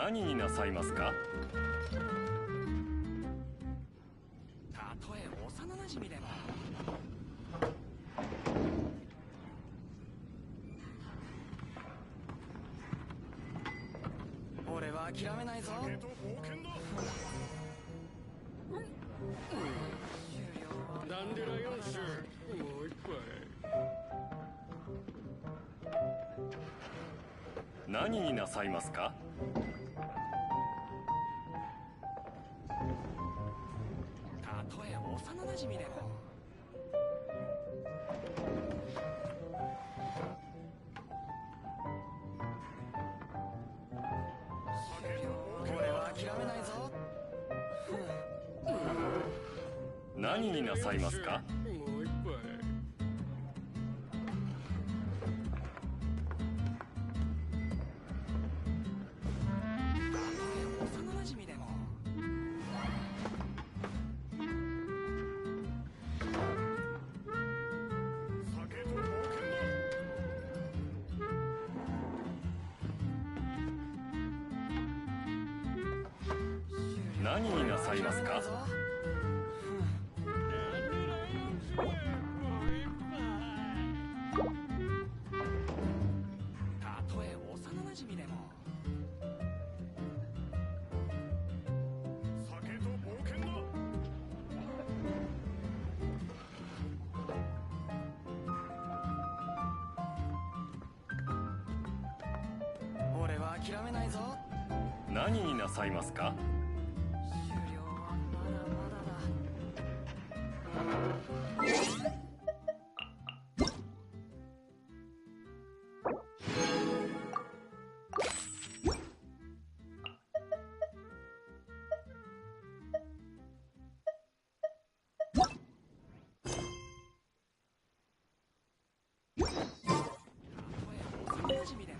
何になさいますか？たとえ幼なじみでも。俺は諦めないぞ。酒と冒険だ。終了はダンデライオン酒もう一杯。何になさいますか？たとえ幼なじみでも。俺は諦めないぞ。何になさいますか？もう一杯。幼なじみでも。酒と冒険だ。何になさいますか？たとえ幼なじみでも。酒と冒険だ。俺は諦めないぞ。何になさいますか？終了はまだまだだ。幼なじみでも。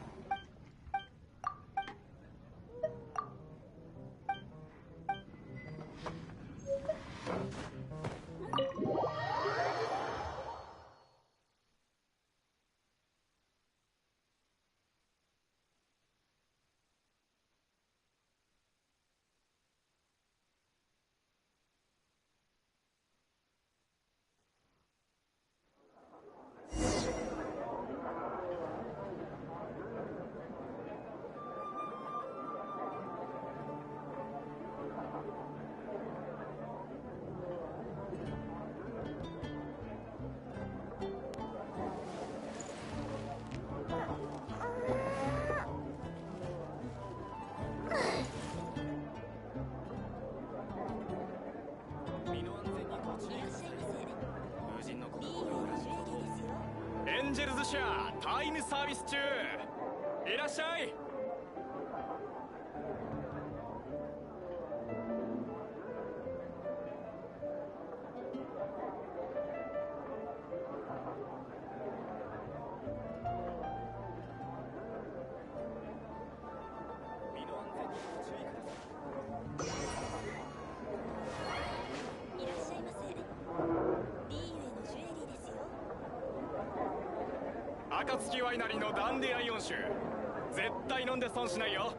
身の安全にご注意ください。無人の子エンジェルズ社タイムサービス中。いらっしゃい。身の安全にご注意ください。いらっしゃいませ。リーユへのジュエリーですよ。暁ワイナリーのダンディアイオン酒、絶対飲んで損しないよ。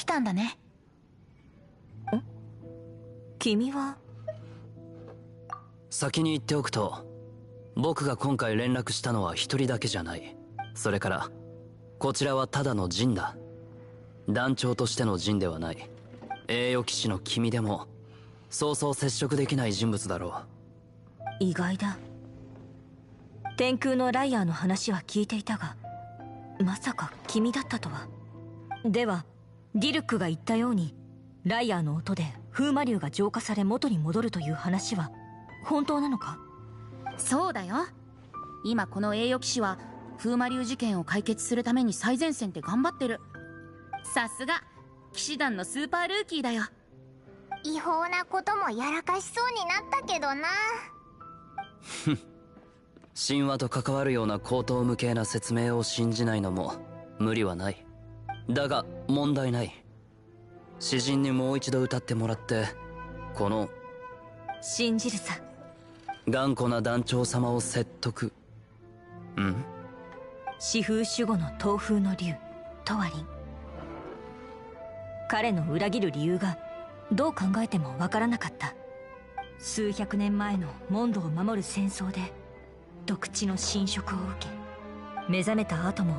たんだね。君は？先に言っておくと、僕が今回連絡したのは一人だけじゃない。それからこちらはただの陣だ。団長としての陣ではない。栄誉騎士の君でもそうそう接触できない人物だろう。意外だ。天空のライアーの話は聞いていたが、まさか君だったとは。ではディルックが言ったようにライアーの音で風魔竜が浄化され元に戻るという話は本当なのか？そうだよ。今この栄誉騎士は風魔竜事件を解決するために最前線で頑張ってる。さすが騎士団のスーパールーキーだよ。違法なこともやらかしそうになったけどな。神話と関わるような口頭無形な説明を信じないのも無理はない。だが問題ない。詩人にもう一度歌ってもらってこの信じるさ。頑固な団長様を説得。四風守護の東風の竜トワリン。彼の裏切る理由がどう考えてもわからなかった。数百年前のモンドを守る戦争で毒地の侵食を受け、目覚めた後も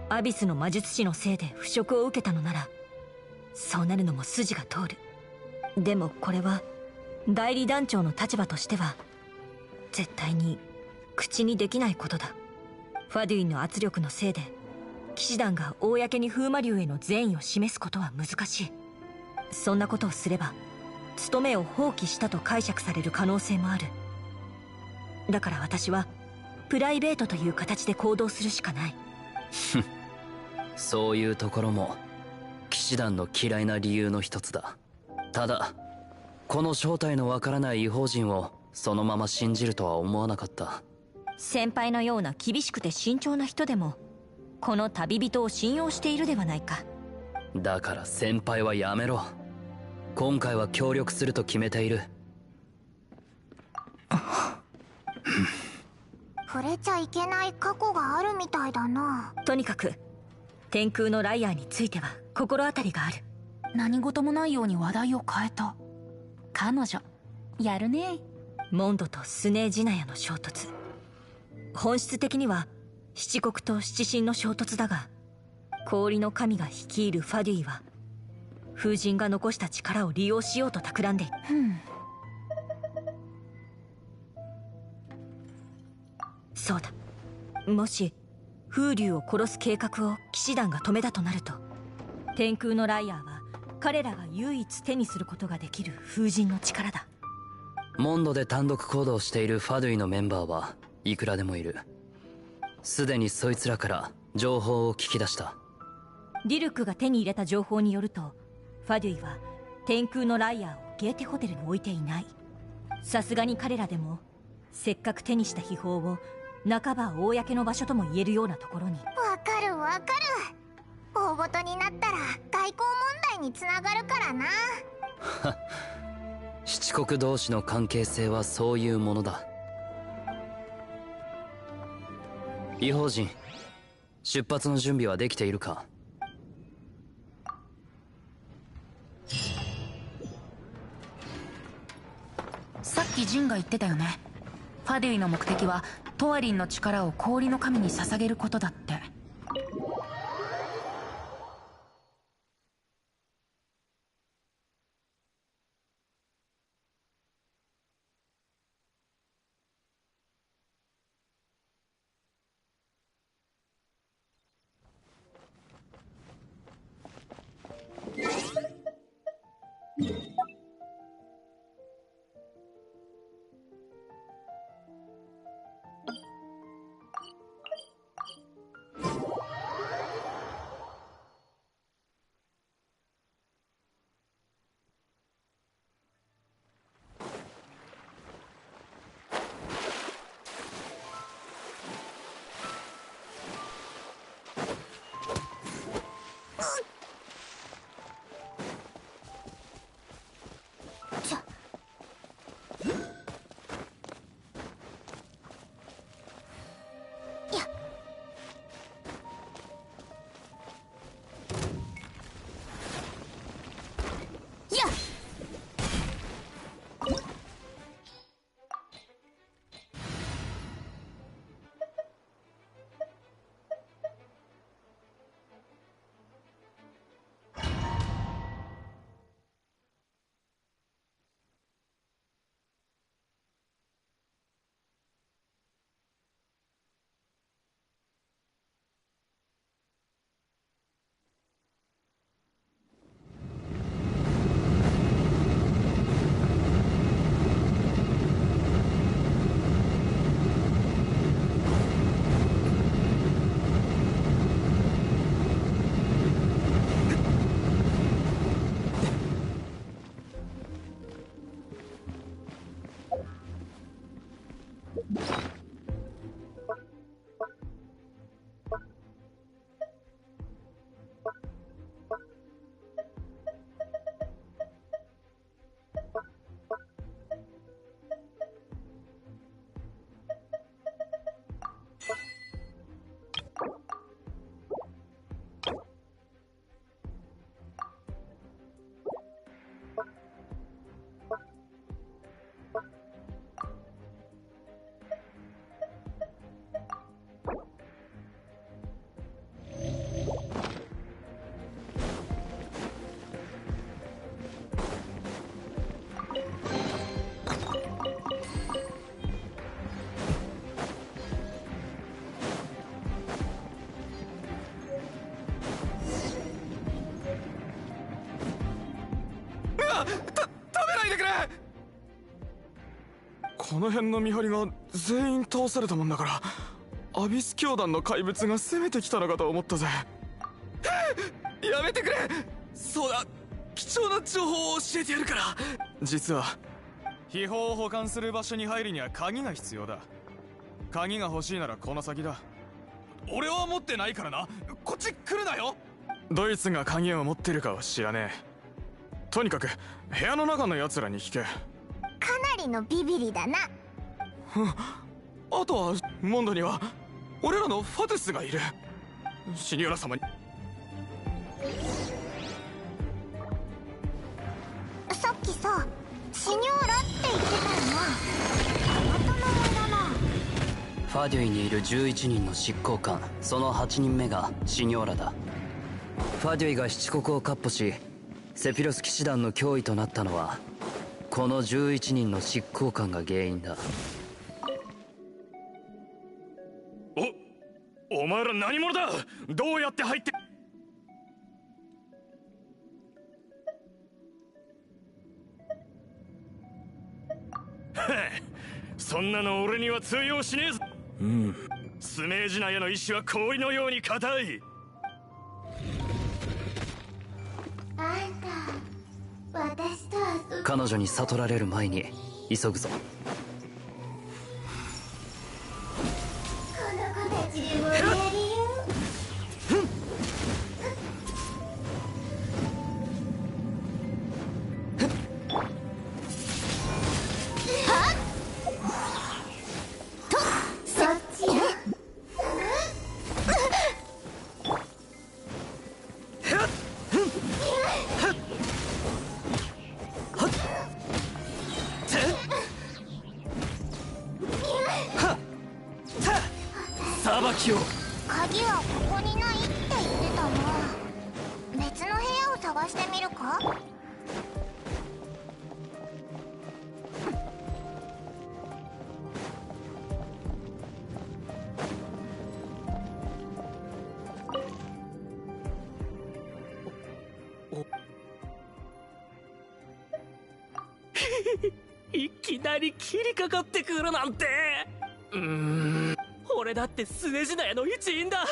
アビスの魔術師のせいで腐食を受けたのなら、そうなるのも筋が通る。でもこれは代理団長の立場としては絶対に口にできないことだ。ファデュインの圧力のせいで騎士団が公に風魔竜への善意を示すことは難しい。そんなことをすれば務めを放棄したと解釈される可能性もある。だから私はプライベートという形で行動するしかない。そういうところも騎士団の嫌いな理由の一つだ。ただこの正体のわからない異邦人をそのまま信じるとは思わなかった。先輩のような厳しくて慎重な人でもこの旅人を信用しているではないか。だから先輩はやめろ。今回は協力すると決めている。触れちゃいけない過去があるみたいだな。とにかく天空のライアーについては心当たりがある。何事もないように話題を変えた。彼女やるね。モンドとスネージナヤの衝突、本質的には七国と七神の衝突だが、氷の神が率いるファデュイは風神が残した力を利用しようと企んでいる。そうだ。もし風竜を殺す計画を騎士団が止めたとなると、天空のライアーは彼らが唯一手にすることができる風神の力だ。モンドで単独行動しているファドゥイのメンバーはいくらでもいる。すでにそいつらから情報を聞き出した。ディルクが手に入れた情報によると、ファデュイは天空のライアーをゲーテホテルに置いていない。さすがに彼らでもせっかく手にした秘宝を半ば公の場所とも言えるようなところに。わかるわかる。大ごとになったら外交問題につながるからな。七国同士の関係性はそういうものだ。異邦人、出発の準備はできているか？さっきジンが言ってたよね。ファデュイの目的はトワリンの力を氷の神に捧げることだって。だ。食べないでくれ。この辺の見張りが全員倒されたもんだから、アビス教団の怪物が攻めてきたのかと思ったぜ。やめてくれ。そうだ、貴重な情報を教えてやるから。実は秘宝を保管する場所に入るには鍵が必要だ。鍵が欲しいならこの先だ。俺は持ってないからな。こっち来るなよ。ドイツが鍵を持ってるかは知らねえ。とにかく部屋の中の奴らに聞け。かなりのビビリだな。あとはモンドには俺らのファトゥスがいる。シニョラ様に。さっきさ、シニョーラって言ってたよな。また名前だな。ファデュイにいる11人の執行官、その8人目がシニョーラだ。ファデュイが七国を闊歩しセピロス騎士団の脅威となったのはこの11人の執行官が原因だ。お前ら何者だ。どうやって入ってそんなの俺には通用しねえぞ。スメージナヤの意志は氷のように硬い。あんた、私と遊ぶ。彼女に悟られる前に急ぐぞ。この子たちで盛り上げよそっちや。さばきを。鍵はここにないって言ってたな。別の部屋を探してみるか。いきなり切りかかってくるなんて。俺だってスネジナヤの一員だ。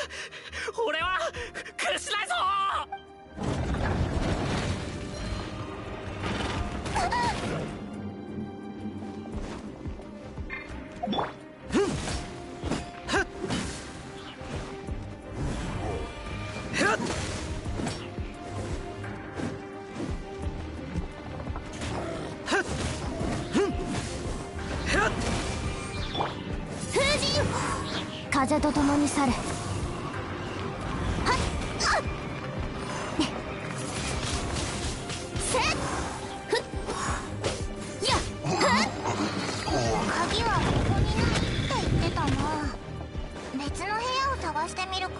俺は屈しないぞ。風と共に去れ。はっせっふっやっはっ。鍵はここにないって言ってたな。別の部屋を探してみるか。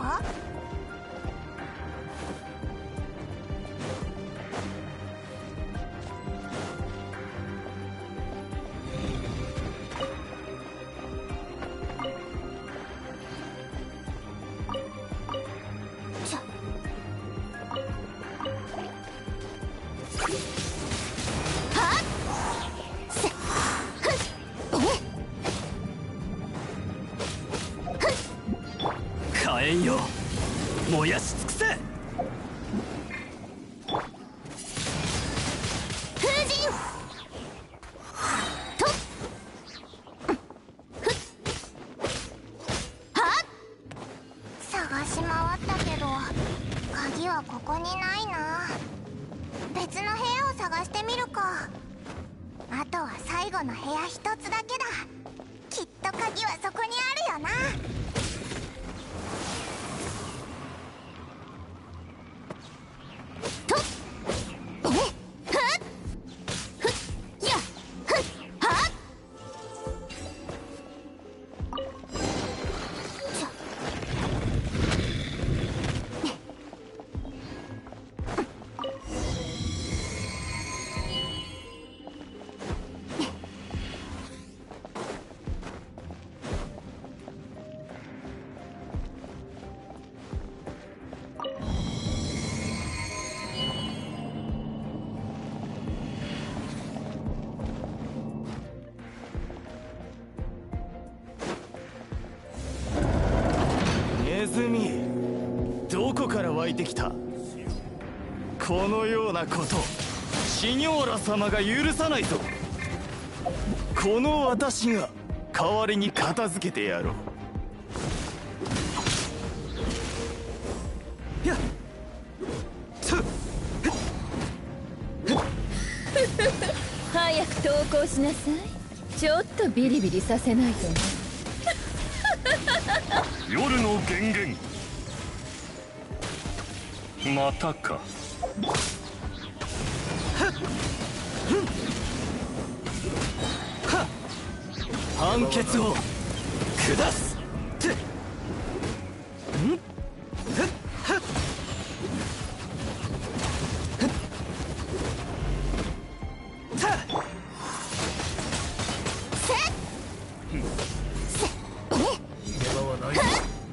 火炎よ、燃やし尽くせ。風神とはっ。探し回ったけど鍵はここにないな。別の部屋を探してみるか。あとは最後の部屋一つだけだ。きっと鍵はそこにあるよな。とふっふっやっふっはっ。みどこから湧いてきた。このようなことシニョーラ様が許さないぞ。この私が代わりに片付けてやろう。やっ早く投降しなさい。ちょっとビリビリさせないとね。夜の源源またか。判決を下す。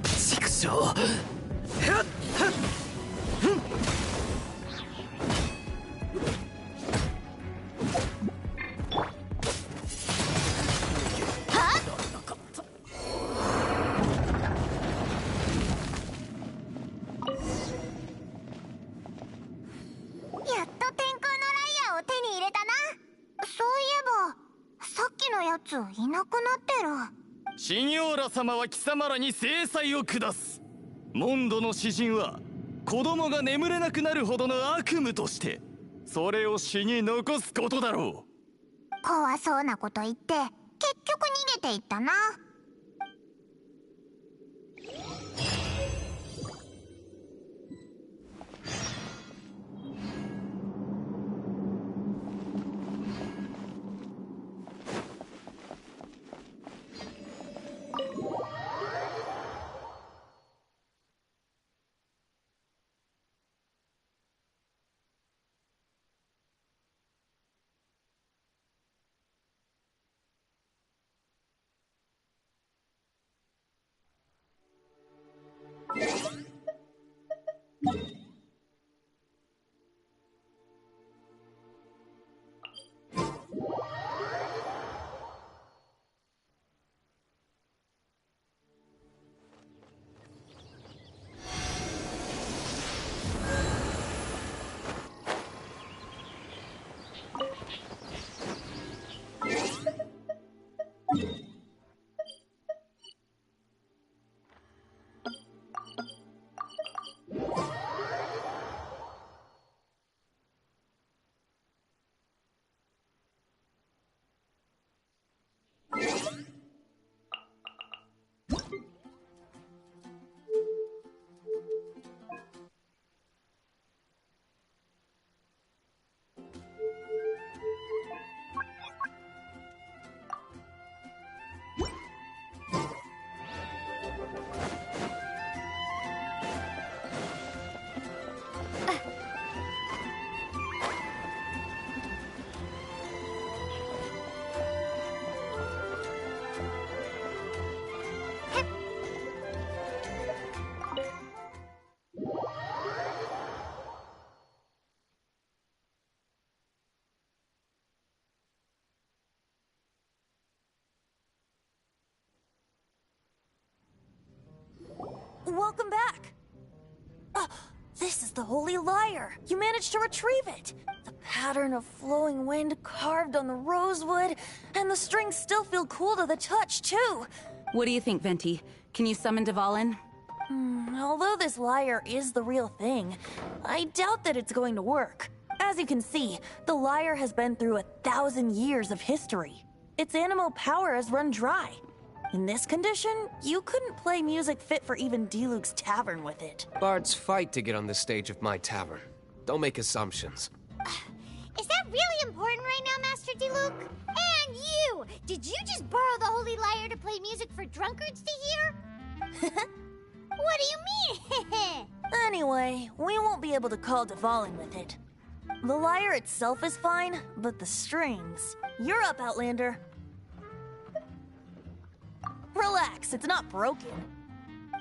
畜生。やっと天空のライアーを手に入れたな。そういえばさっきのやついなくなってる。シニョーラ様は貴様らに制裁を下す。モンドの詩人は子供が眠れなくなるほどの悪夢としてそれを詩に残すことだろう。怖そうなこと言って結局逃げていったな。Welcome back! This is the Holy Lyre! You managed to retrieve it! The pattern of flowing wind carved on the rosewood, and the strings still feel cool to the touch, too! What do you think, Venti? Can you summon Dvalin? Although this lyre is the real thing, I doubt that it's going to work. As you can see, the lyre has been through 1,000 years of history. Its animal power has run dry. In this condition, you couldn't play music fit for even Diluc's tavern with it. Bards fight to get on the stage of my tavern. Don't make assumptions. Is that really important right now, Master Diluc? And you! Did you just borrow the Holy Lyre to play music for drunkards to hear? What do you mean? Anyway, we won't be able to call Dvalin with it. The lyre itself is fine, but the strings... You're up, Outlander. Relax, it's not broken.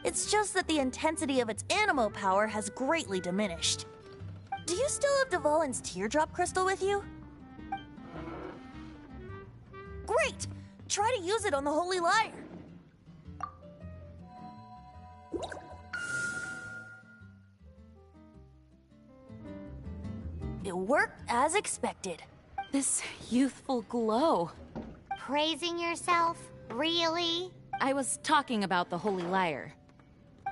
It's just that the intensity of its animo power has greatly diminished. Do you still have Dvalin's teardrop crystal with you? Great! Try to use it on the Holy Lyre. It worked as expected. This youthful glow. Praising yourself? Really? I was talking about the Holy Lyre.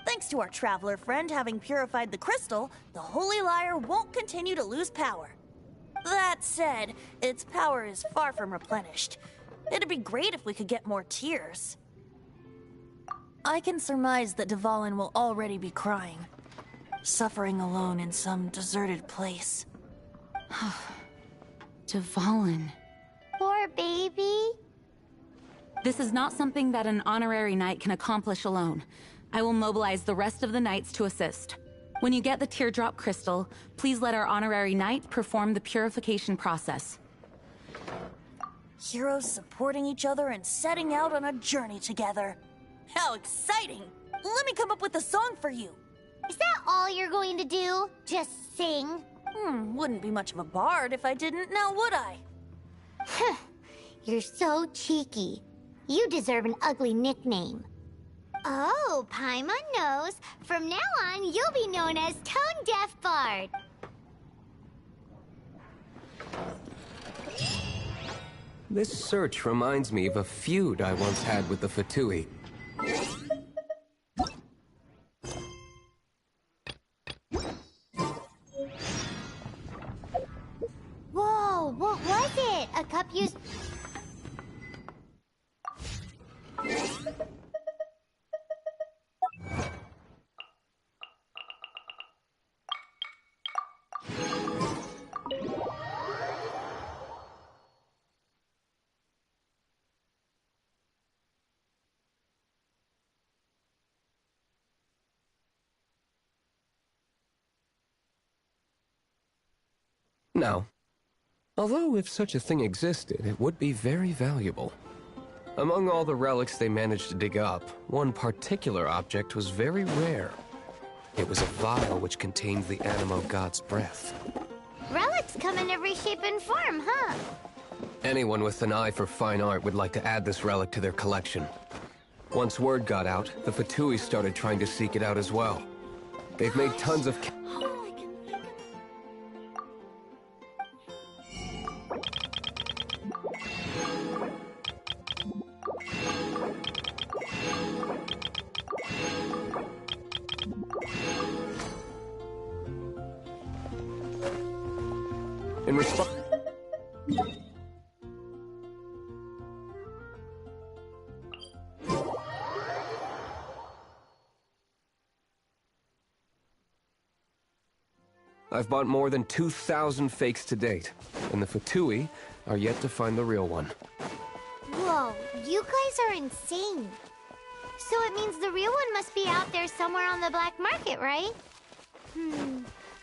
Thanks to our traveler friend having purified the crystal, the Holy Lyre won't continue to lose power. That said, its power is far from replenished. It'd be great if we could get more tears. I can surmise that Dvalin will already be crying, suffering alone in some deserted place. Dvalin. Poor baby. This is not something that an honorary knight can accomplish alone. I will mobilize the rest of the knights to assist. When you get the teardrop crystal, please let our honorary knight perform the purification process. Heroes supporting each other and setting out on a journey together. How exciting! Let me come up with a song for you. Is that all you're going to do? Just sing? Wouldn't be much of a bard if I didn't, now would I? You're so cheeky. You deserve an ugly nickname. Oh, Paimon knows. From now on, you'll be known as Tone Deaf Bard. This search reminds me of a feud I once had with the Fatui. Whoa, what was it? A cup used... Now, although if such a thing existed, it would be very valuable. Among all the relics they managed to dig up, one particular object was very rare. It was a vial which contained the Animo god's breath. Relics come in every shape and form, huh? Anyone with an eye for fine art would like to add this relic to their collection. Once word got out, the Fatui started trying to seek it out as well. They've made tons of... In response... I've bought more than 2,000 fakes to date, and the Fatui are yet to find the real one. Whoa, you guys are insane. So it means the real one must be out there somewhere on the black market, right?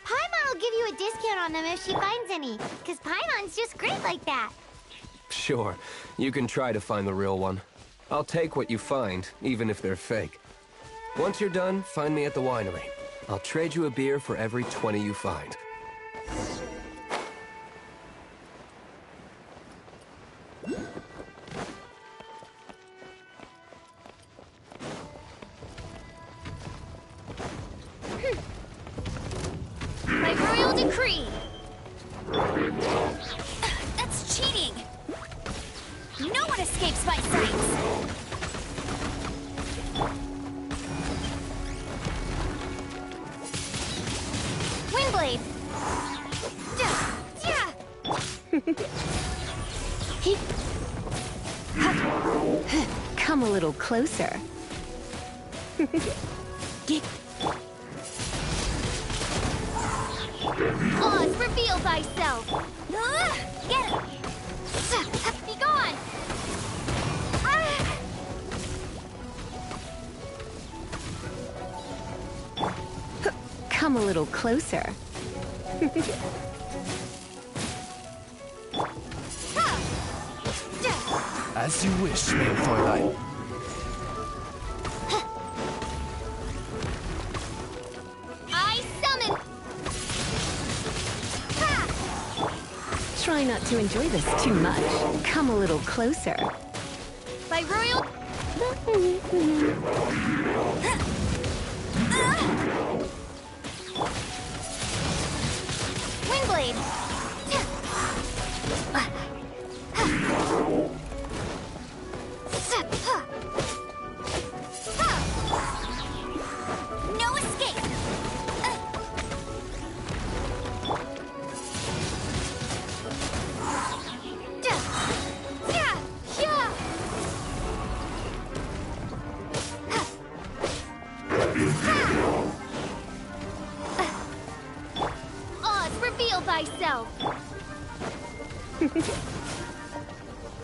Paimon will give you a discount on them if she finds any, because Paimon's just great like that. Sure, you can try to find the real one. I'll take what you find, even if they're fake. Once you're done, find me at the winery. I'll trade you a beer for every 20 you find. By royal decree! That's cheating! No one escapes my sights! Windblade! Come a little closer. Oz, reveal thyself! Get it! Be gone! Come a little closer. As you wish, mein Fräulein. I summon! Try not to enjoy this too much. Come a little closer. By royal... Windblade!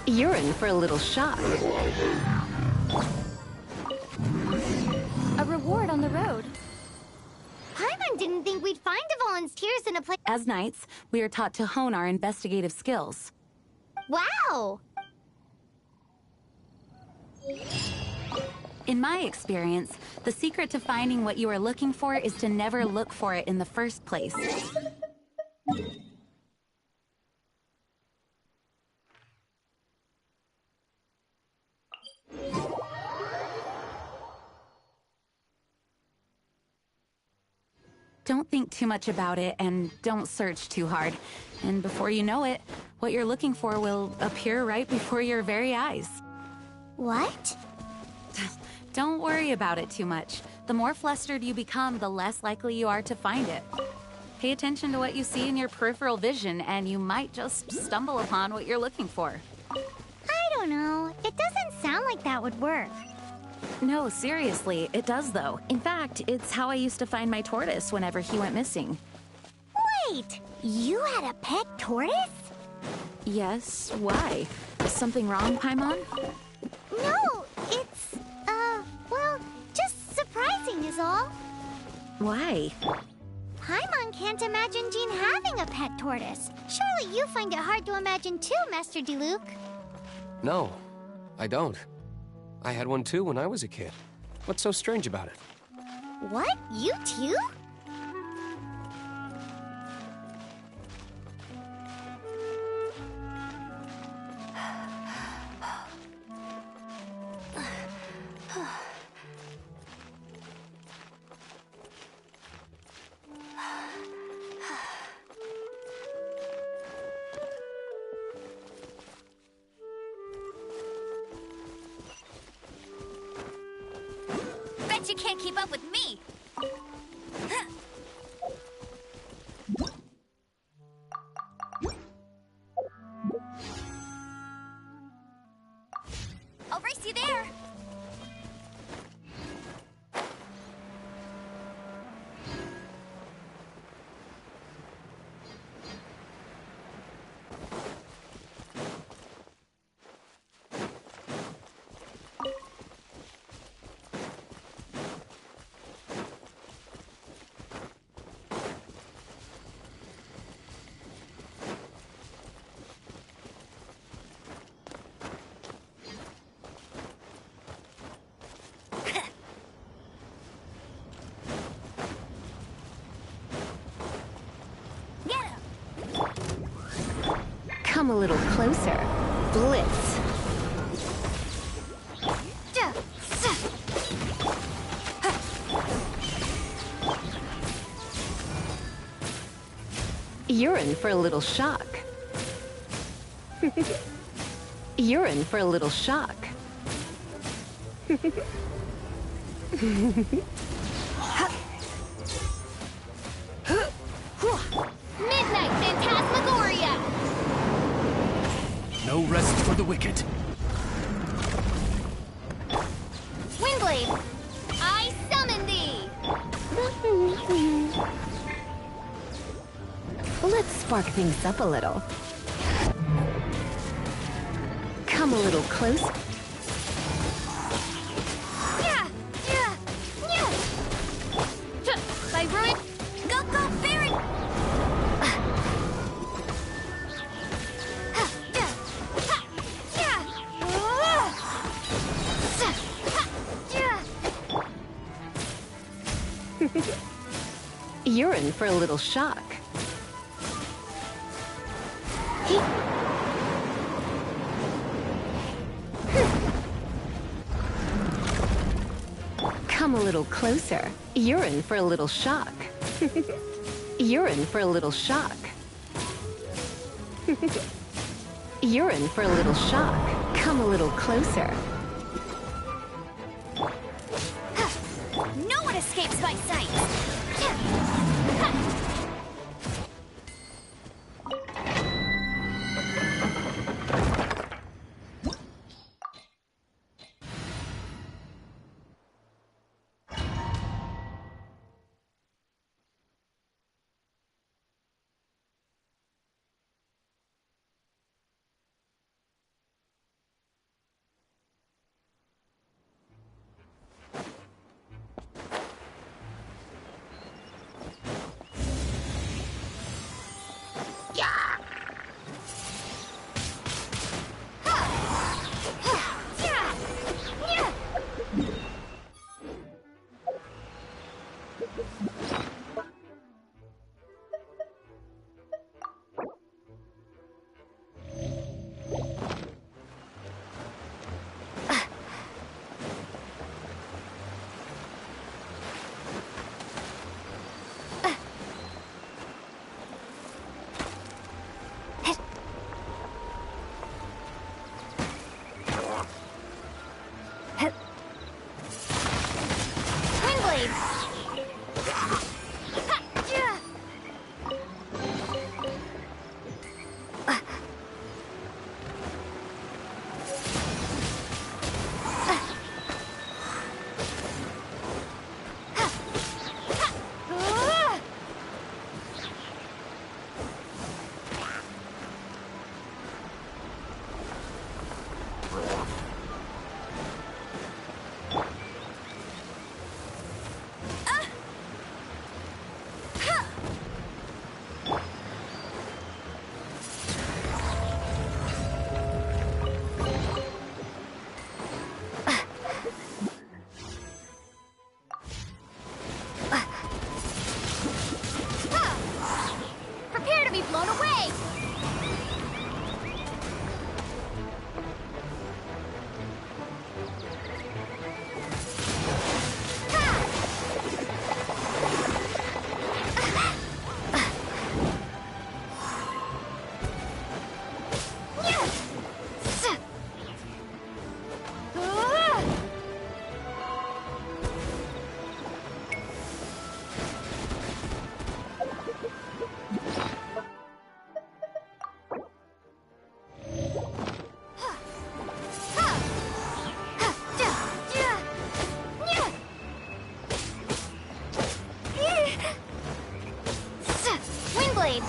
You're in for a little shock. A reward on the road. Paimon didn't think we'd find the volunteers in a place. As knights, we are taught to hone our investigative skills. Wow! In my experience, the secret to finding what you are looking for is to never look for it in the first place. Don't think too much about it and don't search too hard. And before you know it, what you're looking for will appear right before your very eyes. What? Don't worry about it too much. The more flustered you become, the less likely you are to find it. Pay attention to what you see in your peripheral vision, and you might just stumble upon what you're looking for. I don't know. It doesn't sound like that would work. No, seriously, it does though. In fact, it's how I used to find my tortoise whenever he went missing. Wait! You had a pet tortoise? Yes, why? Is something wrong, Paimon? No, it's, well, just surprising is all. Why? Paimon can't imagine Jean having a pet tortoise. Surely you find it hard to imagine too, Master Diluc. No, I don't. I had one too when I was a kid. What's so strange about it? What? You too? Bet you can't keep up with me! I'll race you there! Come a little closer. Blitz. You're in for a little shock. You're in for a little shock. Midnight Phantasmagoria! No rest for the wicked. Windblade! I summon thee! Let's spark things up a little. Come a little closer. By ruin... Go, Baron! You're in for a little shock. Come a little closer. You're in for a little shock. You're in for a little shock. You're in for a little shock. Come a little closer. No one escapes my sight! Prepare to be blown away! Windblade!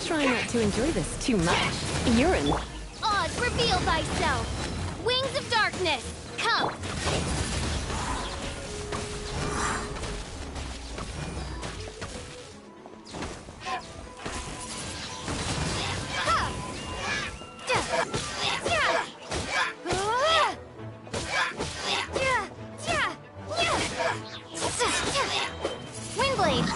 Try not to enjoy this too much. Urine. Odd, reveal thyself! Wings of darkness, come! Windblade!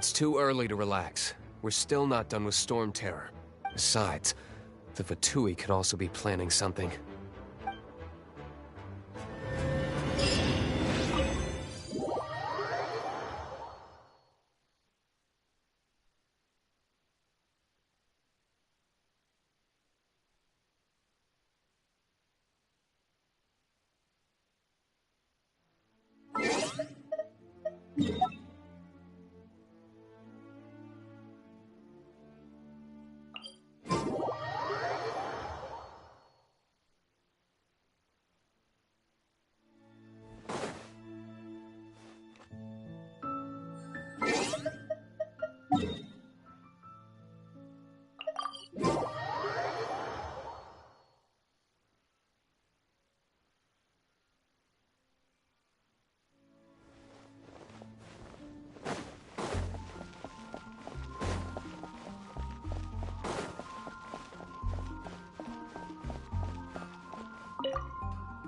It's too early to relax. We're still not done with Storm Terror. Besides, the Vatui could also be planning something.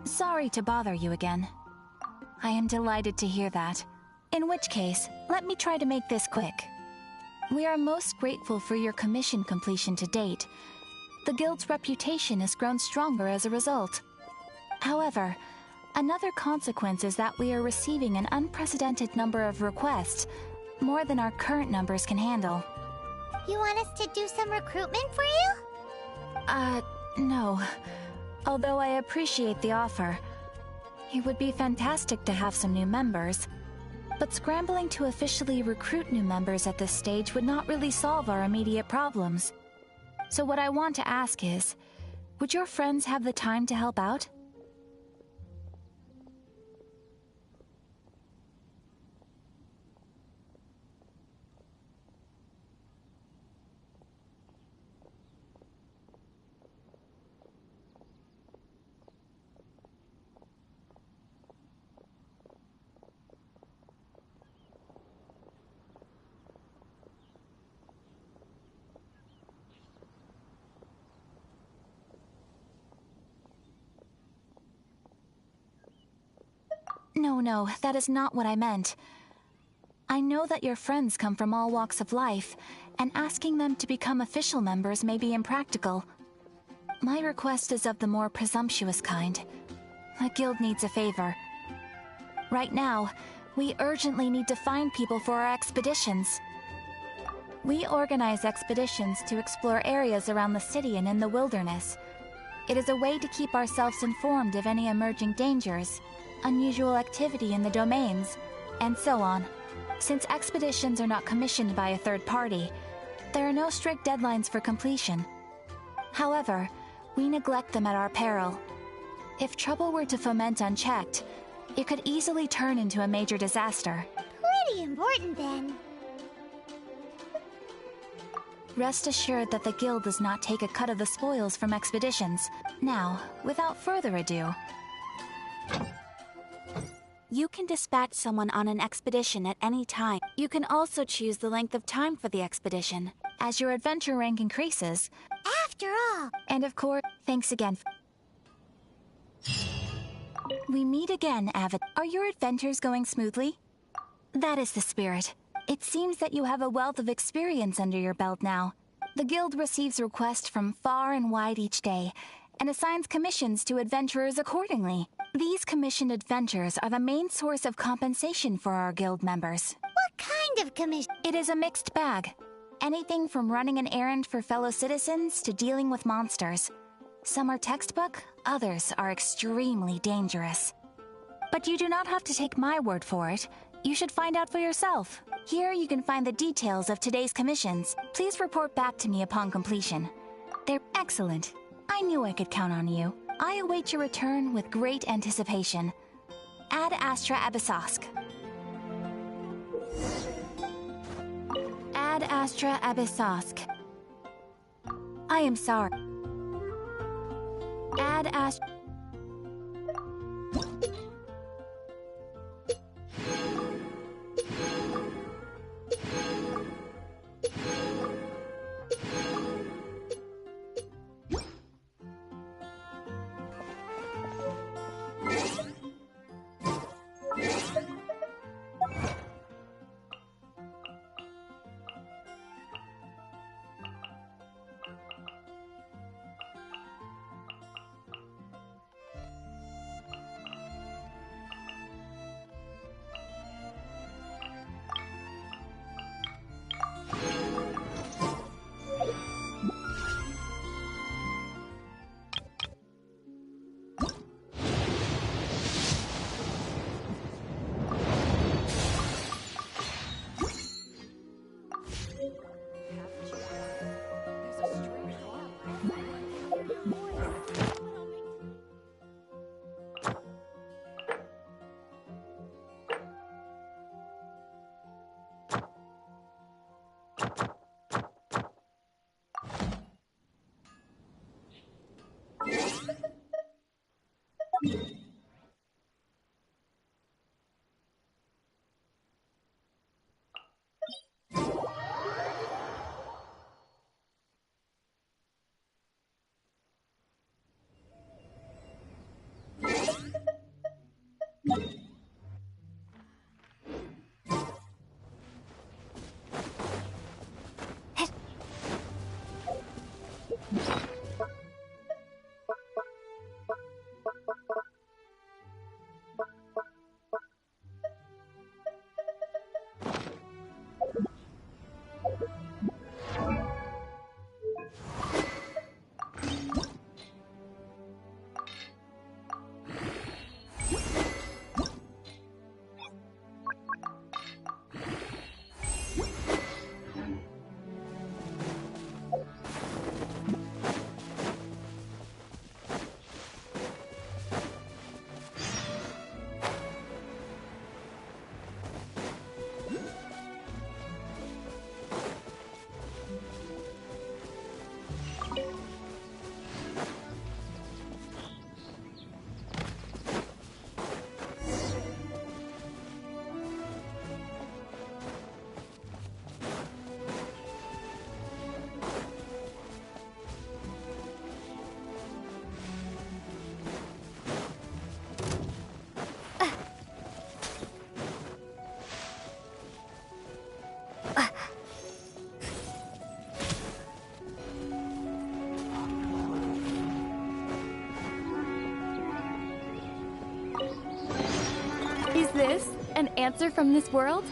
Sorry to bother you again. I am delighted to hear that. In which case, let me try to make this quick. We are most grateful for your commission completion to date. The Guild's reputation has grown stronger as a result. However, another consequence is that we are receiving an unprecedented number of requests, more than our current numbers can handle. You want us to do some recruitment for you? No. Although I appreciate the offer. It would be fantastic to have some new members. But scrambling to officially recruit new members at this stage would not really solve our immediate problems. So what I want to ask is, would your friends have the time to help out? No, that is not what I meant. I know that your friends come from all walks of life, and asking them to become official members may be impractical. My request is of the more presumptuous kind. The guild needs a favor. Right now, we urgently need to find people for our expeditions. We organize expeditions to explore areas around the city and in the wilderness. It is a way to keep ourselves informed of any emerging dangers, unusual activity in the domains, and so on. Since expeditions are not commissioned by a third party, there are no strict deadlines for completion. However, we neglect them at our peril. If trouble were to foment unchecked, it could easily turn into a major disaster. Pretty important then. Rest assured that the guild does not take a cut of the spoils from expeditions. Now, without further ado, you can dispatch someone on an expedition at any time. You can also choose the length of time for the expedition. As your adventure rank increases... After all... And of course, thanks again. We meet again, Avid. Are your adventures going smoothly? That is the spirit. It seems that you have a wealth of experience under your belt now. The guild receives requests from far and wide each day, and assigns commissions to adventurers accordingly. These commissioned adventures are the main source of compensation for our guild members. What kind of commission? It is a mixed bag. Anything from running an errand for fellow citizens to dealing with monsters. Some are textbook, others are extremely dangerous. But you do not have to take my word for it. You should find out for yourself. Here you can find the details of today's commissions. Please report back to me upon completion. They're excellent. I knew I could count on you. I await your return with great anticipation. Ad Astra Abyssosk. Ad Astra Abyssosk. I am sorry. Ad Astra... Is this an answer from this world?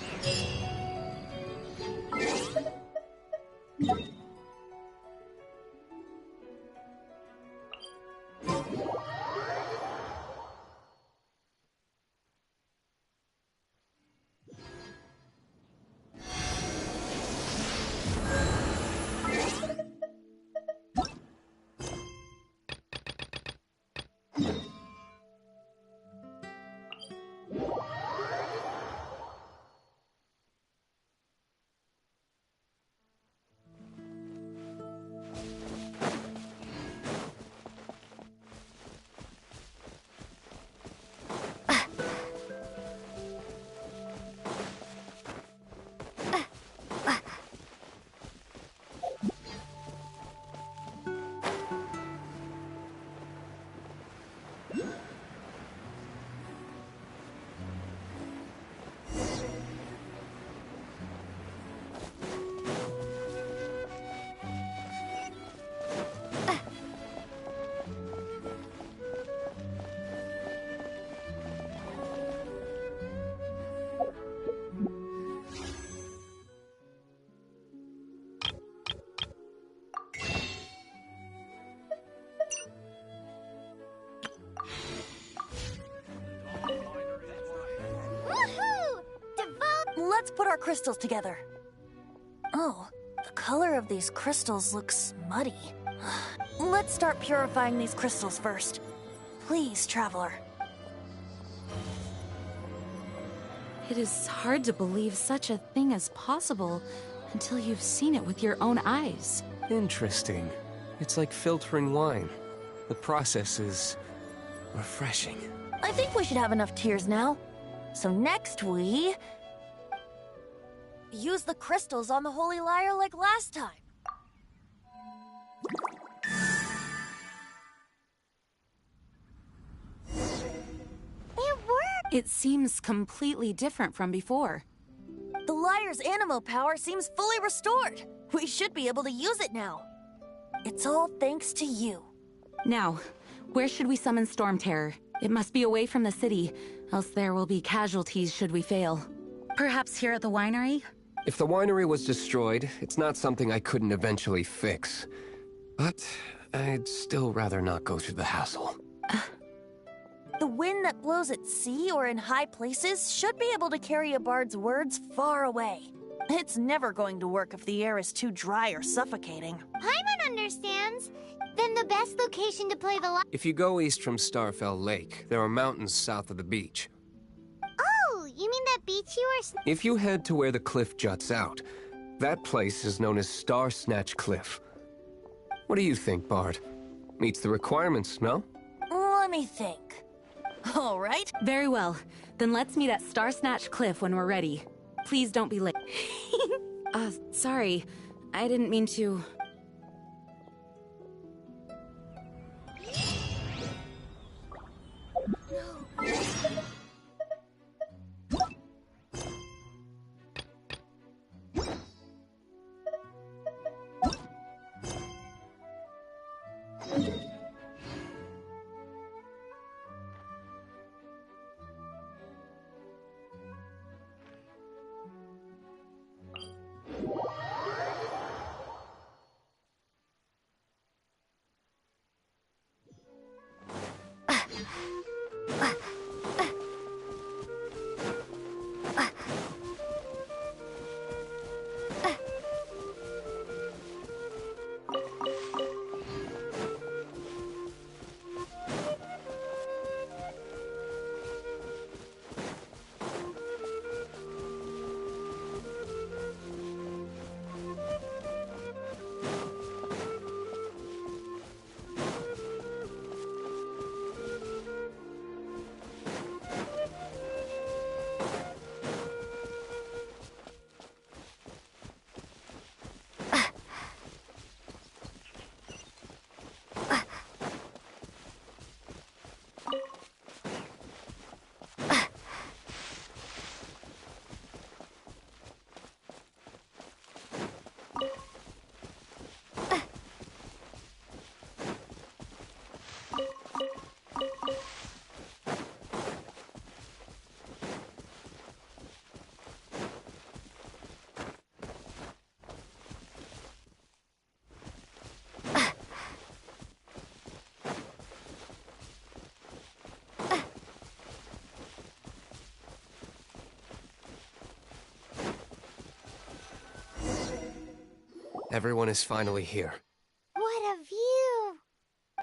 Let's put our crystals together. Oh, the color of these crystals looks muddy. Let's start purifying these crystals first. Please, Traveler. It is hard to believe such a thing is possible until you've seen it with your own eyes. Interesting. It's like filtering wine. The process is refreshing. I think we should have enough tears now. So next we use the crystals on the Holy Lyre like last time. It worked! It seems completely different from before. The Lyre's animo power seems fully restored. We should be able to use it now. It's all thanks to you. Now, where should we summon Storm Terror? It must be away from the city, else there will be casualties should we fail. Perhaps here at the winery? If the winery was destroyed, it's not something I couldn't eventually fix. But I'd still rather not go through the hassle. The wind that blows at sea or in high places should be able to carry a bard's words far away. It's never going to work if the air is too dry or suffocating. Paimon understands. Then the best location to play the If you go east from Starfell Lake, there are mountains south of the beach. Oh, you mean that beach you were... If you head to where the cliff juts out, that place is known as Star Snatch Cliff. What do you think, Bard? Meets the requirements, no? Let me think. All right. Very well. Then let's meet at Star Snatch Cliff when we're ready. Please don't be late. Sorry. I didn't mean to... Everyone is finally here. What a view!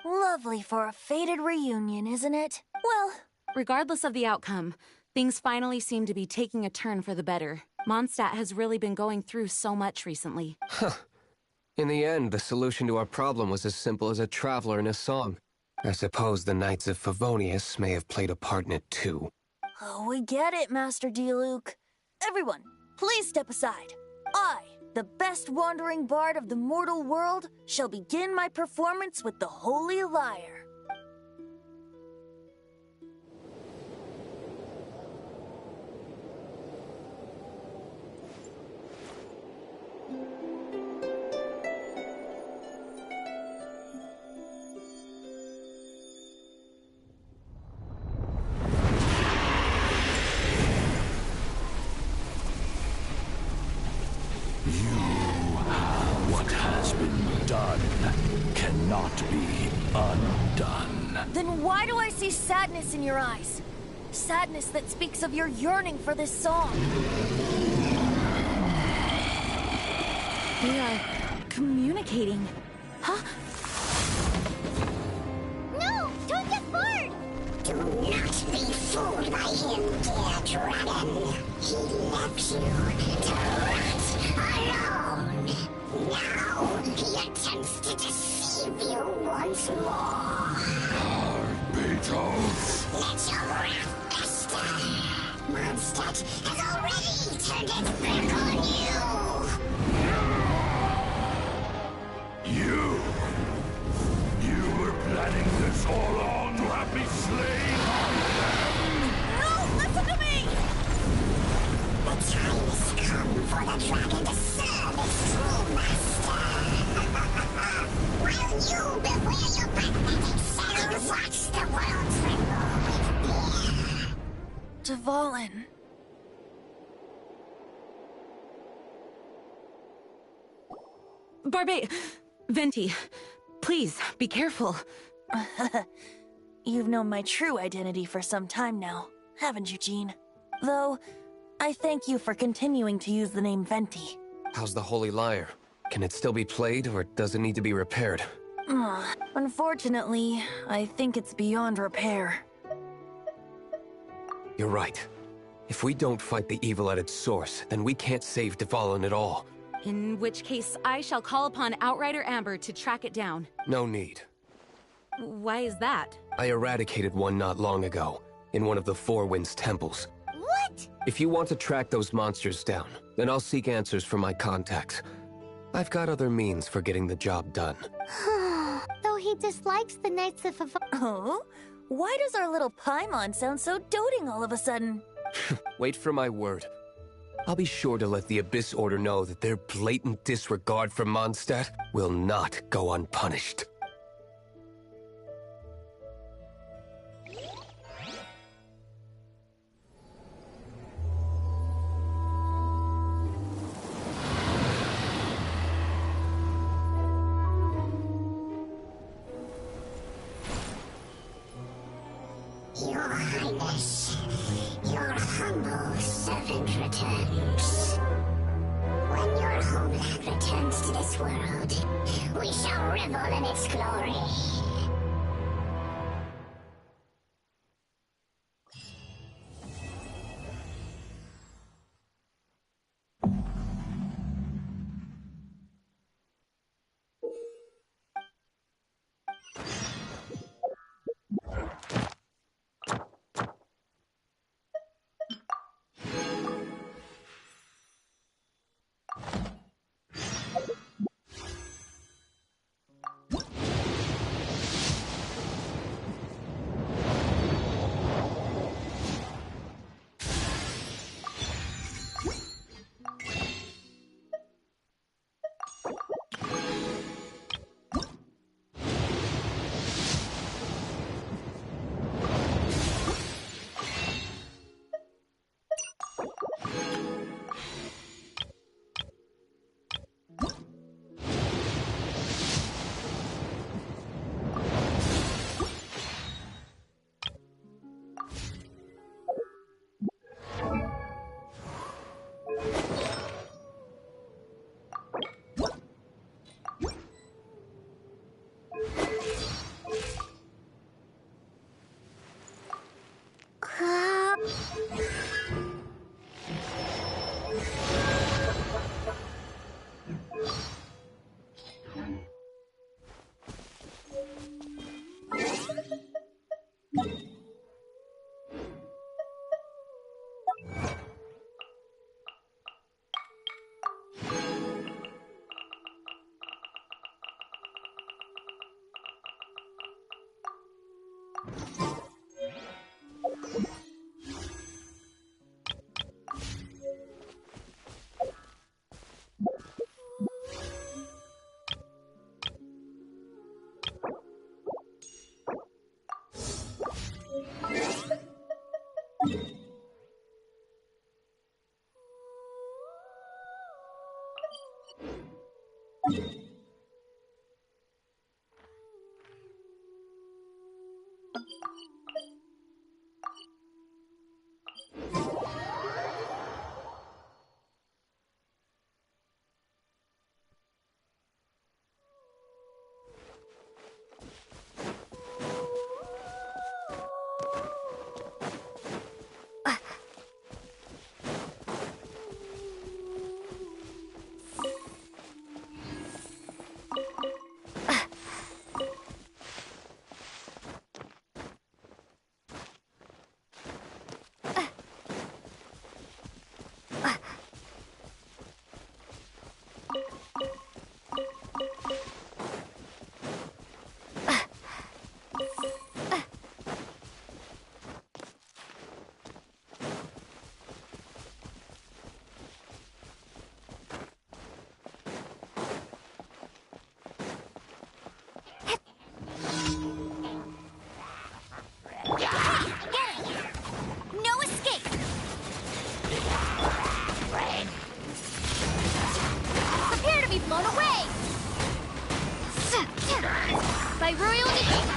Lovely for a fated reunion, isn't it? Well, regardless of the outcome, things finally seem to be taking a turn for the better. Mondstadt has really been going through so much recently. Huh. In the end, the solution to our problem was as simple as a traveler in a song. I suppose the Knights of Favonius may have played a part in it too. oh, we get it, Master D-Luke. Everyone, please step aside. I, the best wandering bard of the mortal world, shall begin my performance with the Holy Lyre. What has been done cannot be undone. Then why do I see sadness in your eyes? Sadness that speaks of your yearning for this song. They are communicating. Huh? No! Don't get bored! Do not be fooled by him, dear dragon. He left you to rot alone. Now he attempts to deceive you once more. Beatles! Let your wrath fester. Mondstadt has already turned its back on you. You were planning this all along to have me slain on them! No, listen to me! The time has come for the dragon to serve its true master. While you beware your pathetic selves, watch the world tremble with fear. Dvalin. Venti, please, be careful. You've known my true identity for some time now, haven't you, Jean? Though, I thank you for continuing to use the name Venti. How's the Holy Lyre? Can it still be played, or does it need to be repaired? Unfortunately, I think it's beyond repair. You're right. If we don't fight the evil at its source, then we can't save Dvalin at all. In which case, I shall call upon Outrider Amber to track it down. No need. Why is that? I eradicated one not long ago, in one of the Four Winds temples. What? If you want to track those monsters down, then I'll seek answers from my contacts. I've got other means for getting the job done. Though he dislikes the Knights of Oh? Why does our little Paimon sound so doting all of a sudden? Wait for my word. I'll be sure to let the Abyss Order know that their blatant disregard for Mondstadt will not go unpunished. Highness, your humble servant returns. When your homeland returns to this world, we shall revel in its glory.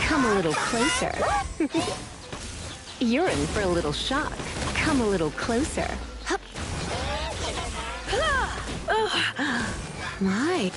Come a little closer. You're in for a little shock. Come a little closer. My.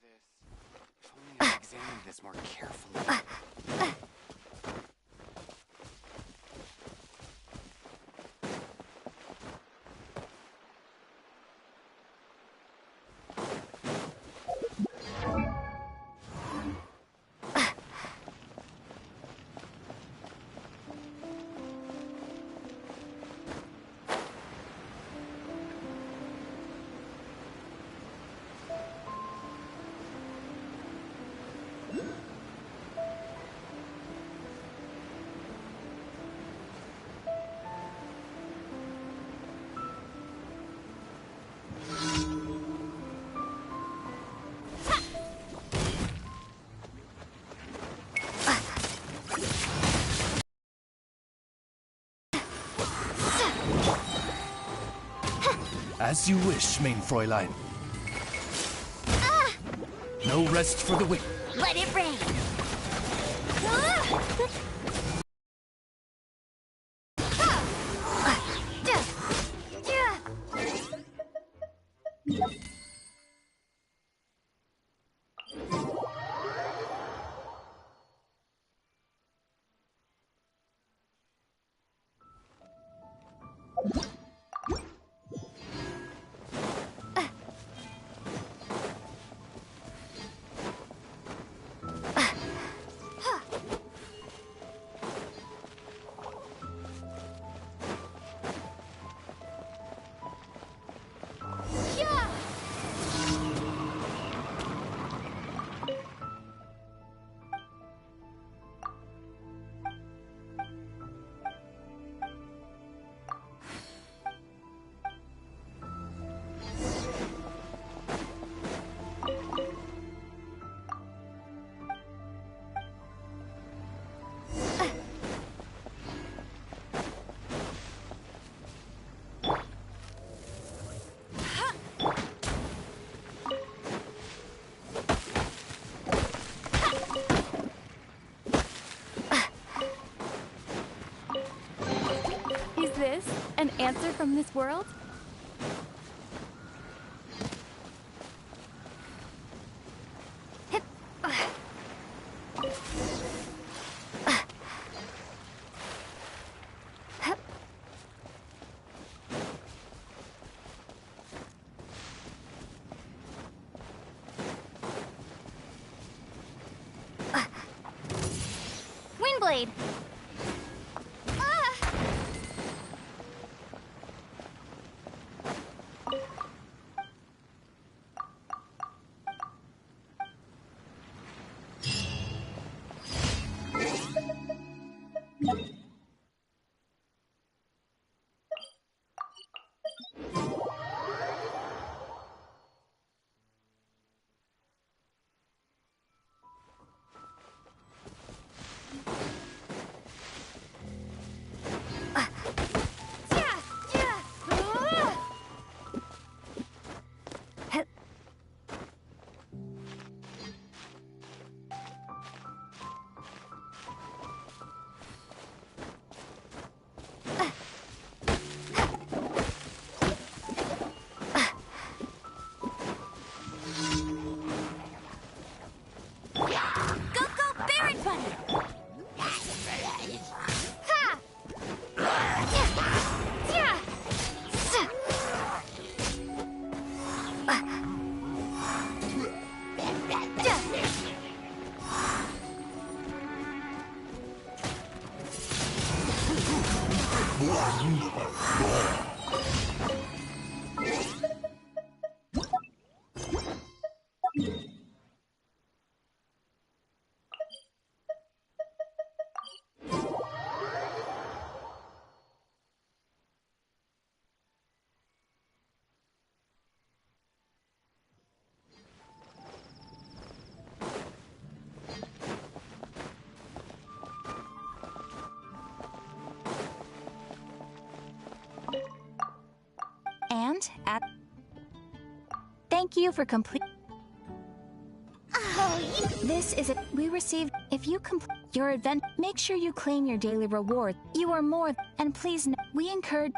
If only I examined this more carefully. As you wish, main Fräulein. No rest for the wicked. Let it rain. Is this an answer from this world? Windblade. Thank you for complete. This is it. We received. If you complete your event, make sure you claim your daily reward. You are more. And please, we encourage.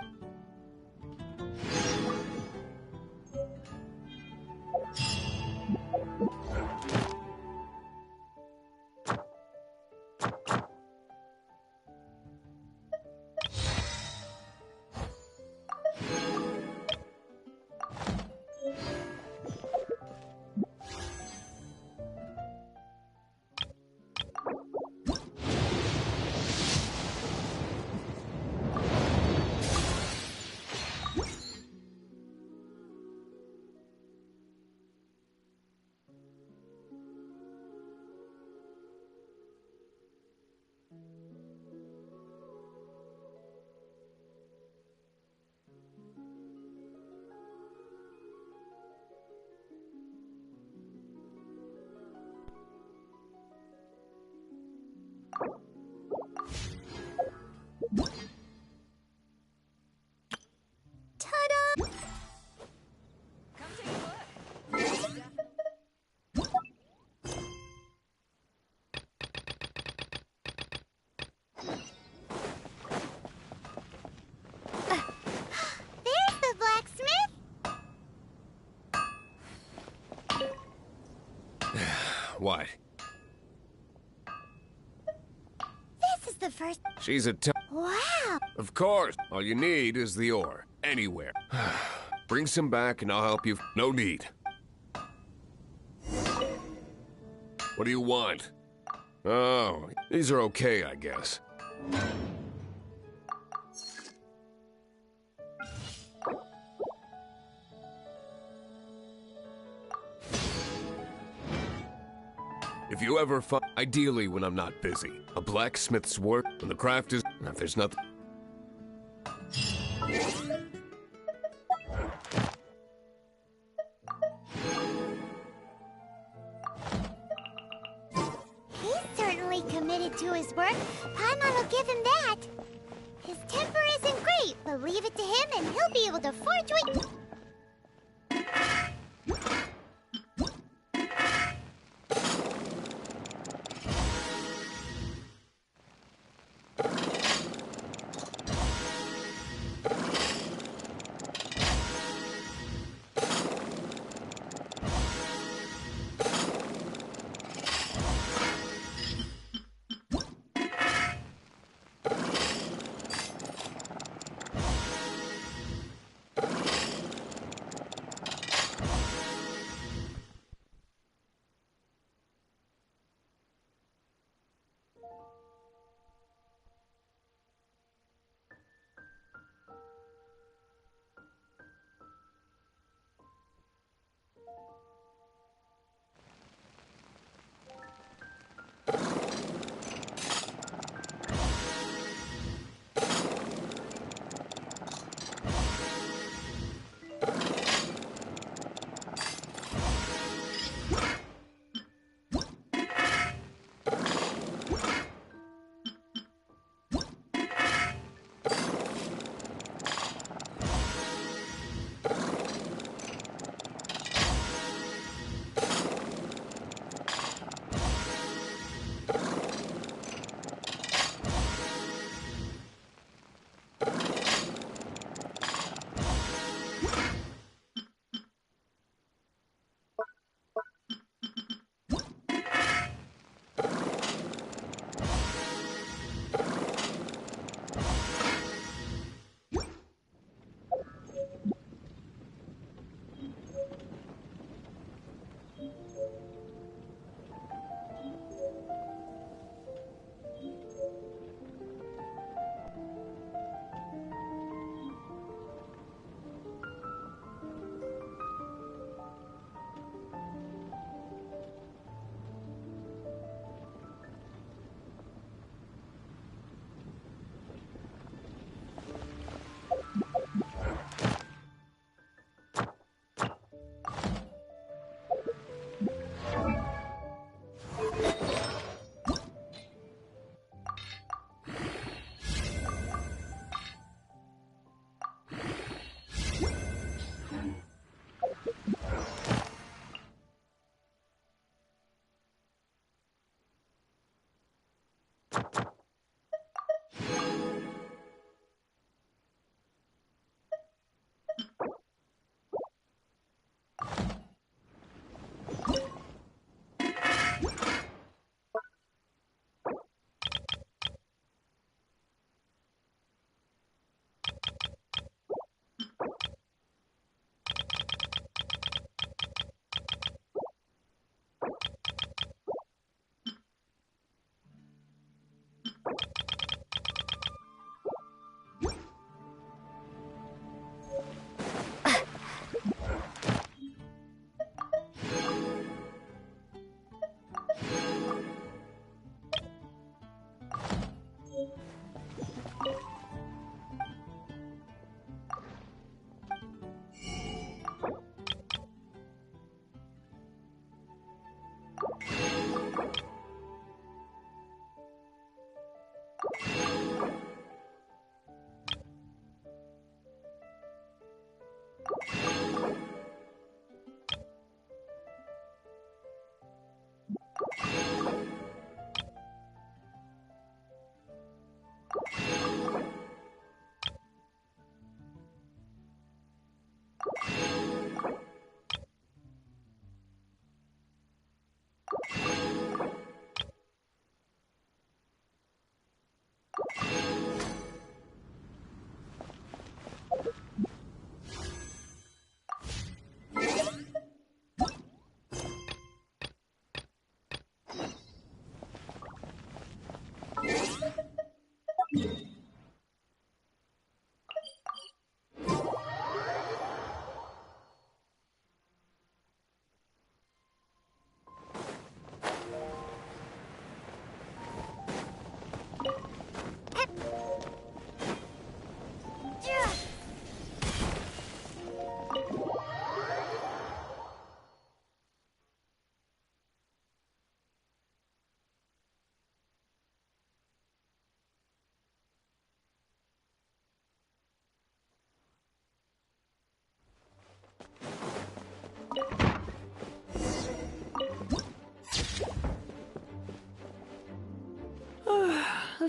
What? This is the first. She's a Wow! Of course. All you need is the ore. Anywhere. Bring some back and I'll help you. No need. What do you want? Oh, these are okay, I guess. If you ever find, ideally when I'm not busy, a blacksmith's work, when the craft is, if there's nothing. He's certainly committed to his work. Paimon will give him that. His temper isn't great, but leave it to him and he'll be able to forge with...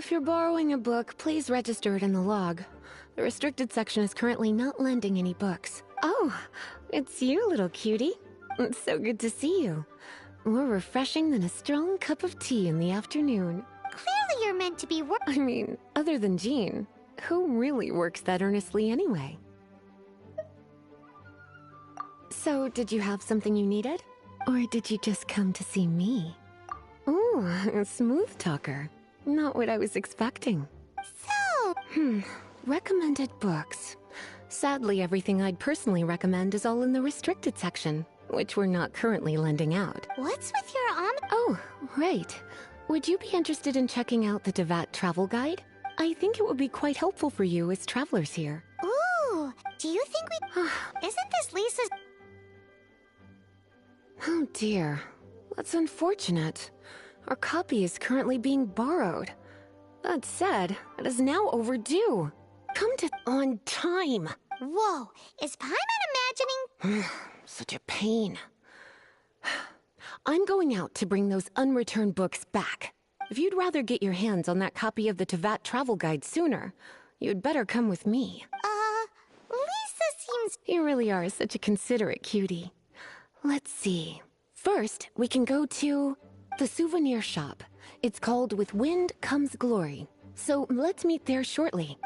If you're borrowing a book, please register it in the log. The restricted section is currently not lending any books. Oh, it's you, little cutie. It's so good to see you. More refreshing than a strong cup of tea in the afternoon. Clearly you're meant to be I mean, other than Jean, who really works that earnestly anyway? So, did you have something you needed? Or did you just come to see me? Ooh, a smooth talker. Not what I was expecting. So... Recommended books. Sadly, everything I'd personally recommend is all in the restricted section, which we're not currently lending out. What's with your Oh, right. Would you be interested in checking out the Devat travel guide? I think it would be quite helpful for you as travelers here. Ooh, do you think we... Isn't this Lisa's... Oh dear. That's unfortunate. Our copy is currently being borrowed. That said, it is now overdue. Come to on time. Whoa, is Paimon imagining... Such a pain. I'm going out to bring those unreturned books back. If you'd rather get your hands on that copy of the Tevat travel guide sooner, you'd better come with me. Lisa seems... You really are such a considerate cutie. Let's see. First, we can go to the souvenir shop. It's called With Wind Comes Glory. So let's meet there shortly.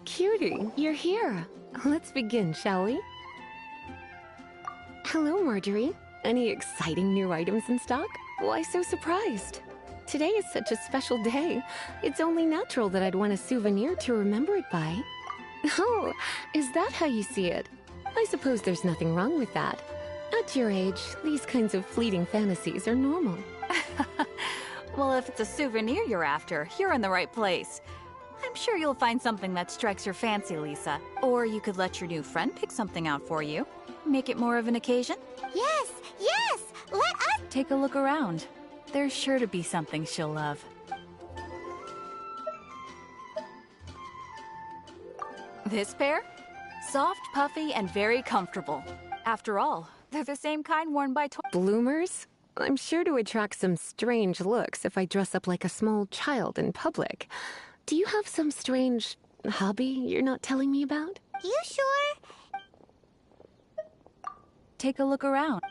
Cutie, you're here. Let's begin, shall we? Hello, Marjorie. Any exciting new items in stock? Why so surprised? Today is such a special day. It's only natural that I'd want a souvenir to remember it by. Oh, is that how you see it? I suppose there's nothing wrong with that. At your age, these kinds of fleeting fantasies are normal. Well, if it's a souvenir you're after, you're in the right place. I'm sure you'll find something that strikes your fancy, Lisa. Or you could let your new friend pick something out for you. Make it more of an occasion. Yes, yes! Let us... Take a look around. There's sure to be something she'll love. This pair? Soft, puffy, and very comfortable. After all, they're the same kind worn by bloomers? I'm sure to attract some strange looks if I dress up like a small child in public. Do you have some strange hobby you're not telling me about? You sure? Take a look around.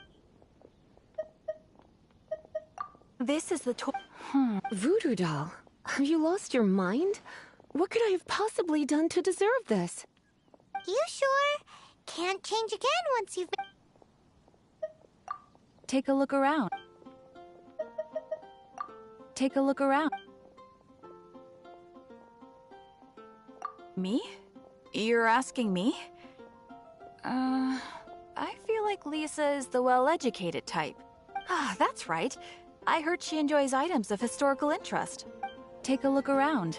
This is the Voodoo doll? Have you lost your mind? What could I have possibly done to deserve this? You sure? Can't change again once you've... Take a look around. Take a look around. Me? You're asking me? I feel like Lisa is the well-educated type. Ah, that's right. I heard she enjoys items of historical interest. Take a look around.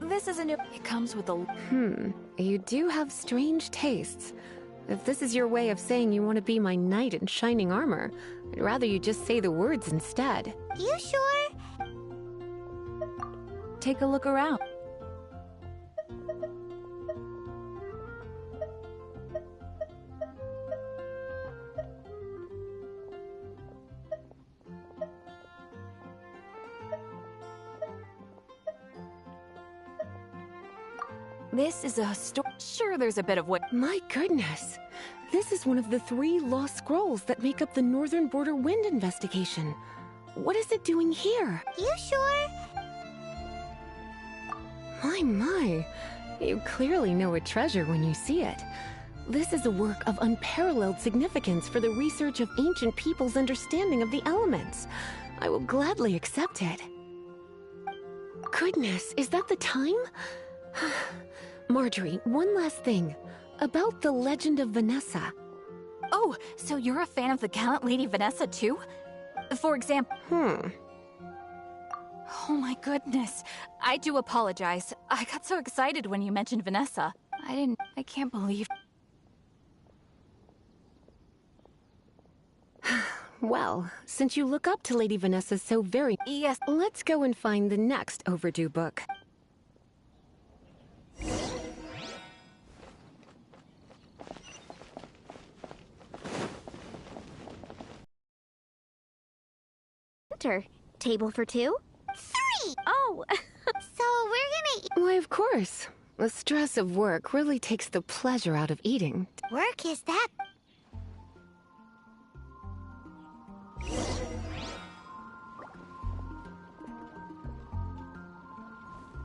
This is a new... It comes with a... You do have strange tastes. If this is your way of saying you want to be my knight in shining armor, I'd rather you just say the words instead. You sure? Take a look around. This is a store. Sure, there's a bit of what. My goodness. This is one of the 3 lost scrolls that make up the Northern Border Wind investigation. What is it doing here? You sure? My. You clearly know a treasure when you see it. This is a work of unparalleled significance for the research of ancient people's understanding of the elements. I will gladly accept it. Goodness, is that the time? Marjorie, one last thing. About the legend of Vanessa. Oh, so you're a fan of the gallant Lady Vanessa too? For example... Oh my goodness. I do apologize. I got so excited when you mentioned Vanessa. I can't believe... Well, since you look up to Lady Vanessa so very... Yes. Let's go and find the next overdue book. Table for 2? 3! Oh! So we're gonna Why, of course. The stress of work really takes the pleasure out of eating. Work is that?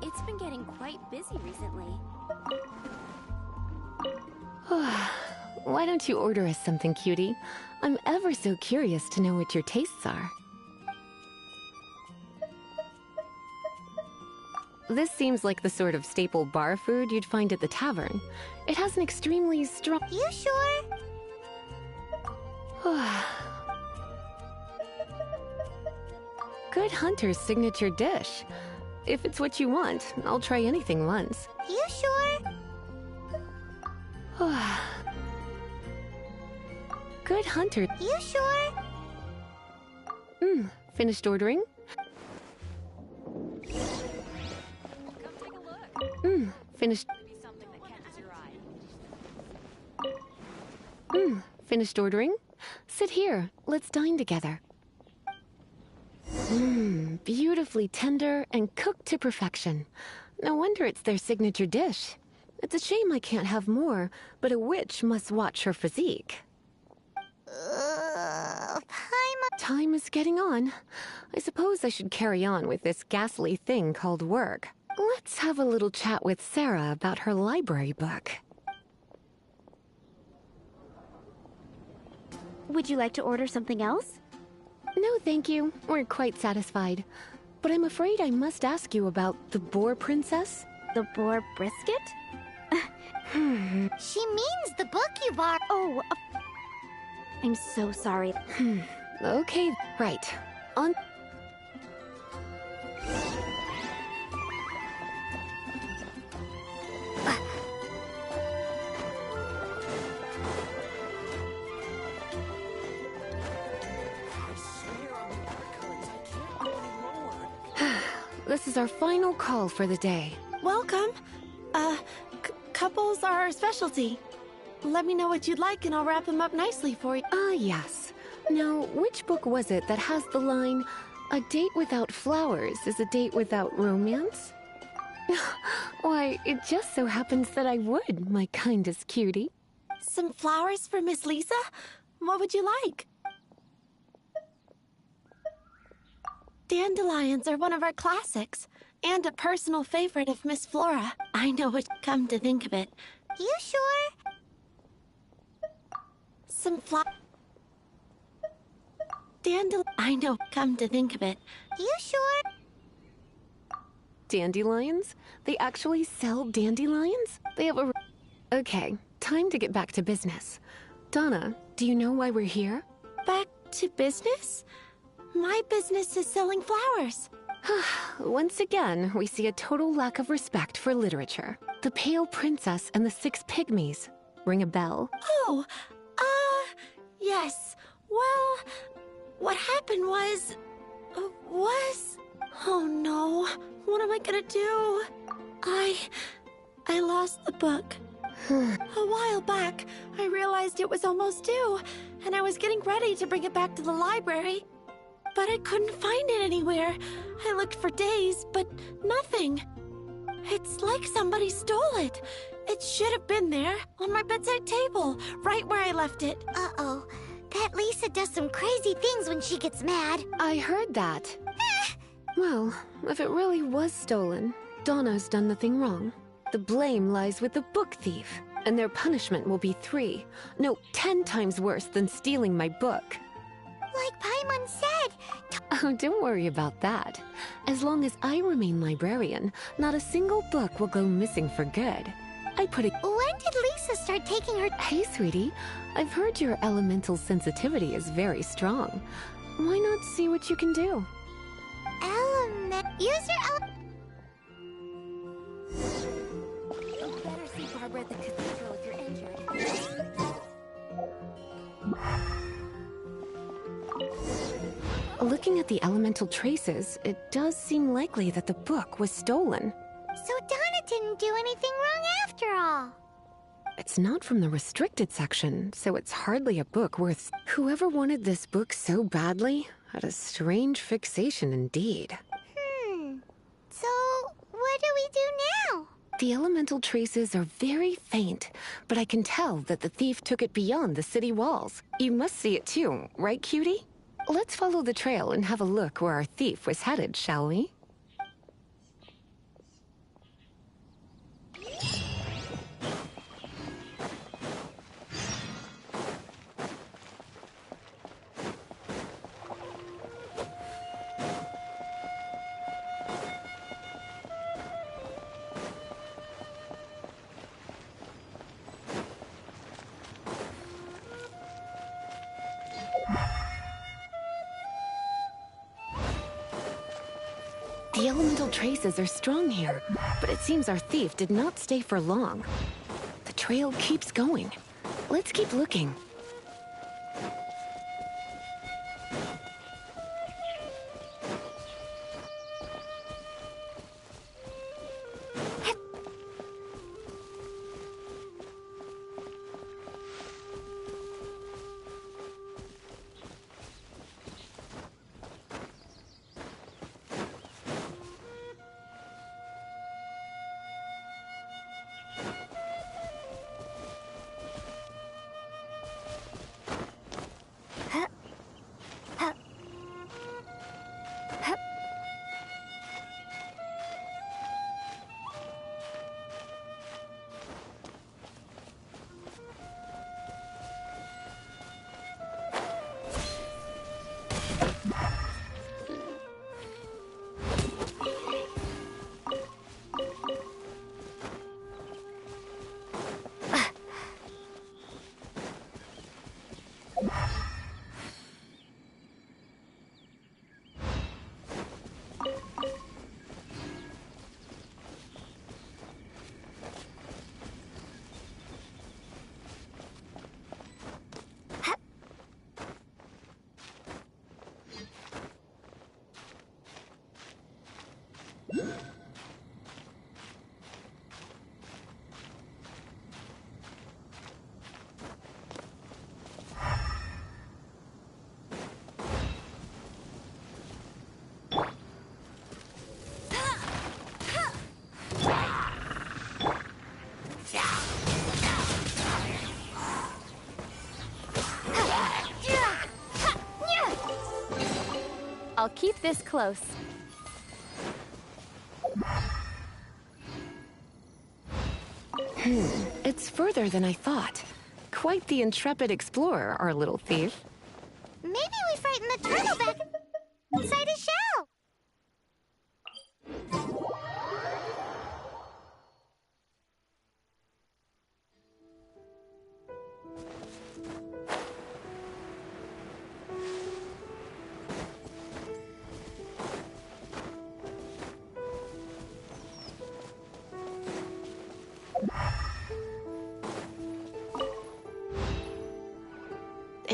It's been getting quite busy recently. Why don't you order us something, cutie? I'm ever so curious to know what your tastes are. This seems like the sort of staple bar food you'd find at the tavern. It has an extremely strong... You sure? Good hunter's signature dish. If it's what you want, I'll try anything once. You sure? Good hunter. You sure? Finished ordering? Finished. Finished ordering? Sit here. Let's dine together. Beautifully tender and cooked to perfection. No wonder it's their signature dish. It's a shame I can't have more, but a witch must watch her physique. Time is getting on. I suppose I should carry on with this ghastly thing called work. Let's have a little chat with Sarah about her library book. Would you like to order something else? No, thank you. We're quite satisfied. But I'm afraid I must ask you about the boar princess. The boar brisket? She means the book you bought. Oh, I'm so sorry. Okay, right. On... This is our final call for the day. Welcome. Couples are our specialty. Let me know what you'd like and I'll wrap them up nicely for you. Yes. Now, which book was it that has the line, "A date without flowers is a date without romance"? Why, it just so happens that I would, my kindest cutie. Some flowers for Miss Lisa? What would you like? Dandelions are one of our classics, and a personal favorite of Miss Flora. I know what come to think of it. You sure? Some I know, come to think of it. You sure? Dandelions? They actually sell dandelions? They have a... Okay, time to get back to business. Donna, do you know why we're here? Back to business? My business is selling flowers. Once again, we see a total lack of respect for literature. The Pale Princess and the Six Pygmies. ring a bell? Oh, yes. Well, what happened was... Oh no, what am I gonna do? I lost the book. A while back, I realized it was almost due, and I was getting ready to bring it back to the library. But I couldn't find it anywhere. I looked for days, but nothing. It's like somebody stole it. It should have been there, on my bedside table, right where I left it. Uh-oh. That Lisa does some crazy things when she gets mad. I heard that. Well, if it really was stolen, Donna's done nothing wrong. The blame lies with the book thief, and their punishment will be 10 times worse than stealing my book. Like Paimon said. Oh, don't worry about that. As long as I remain librarian, not a single book will go missing for good. I put it. When did Lisa start taking her... Hey, sweetie. I've heard your elemental sensitivity is very strong. Why not see what you can do? Use your You'd better see Barbara at the cathedral if you're injured. Looking at the elemental traces, it does seem likely that the book was stolen. So Donna didn't do anything wrong after all. It's not from the restricted section, so it's hardly a book worth... Whoever wanted this book so badly had a strange fixation indeed. So, what do we do now? The elemental traces are very faint, but I can tell that the thief took it beyond the city walls. You must see it too, right, cutie? Let's follow the trail and have a look where our thief was headed, shall we? The elemental traces are strong here, but it seems our thief did not stay for long. The trail keeps going. Let's keep looking. I'll keep this close. It's further than I thought. Quite the intrepid explorer, our little thief. Maybe we frighten the turtle back inside his shell.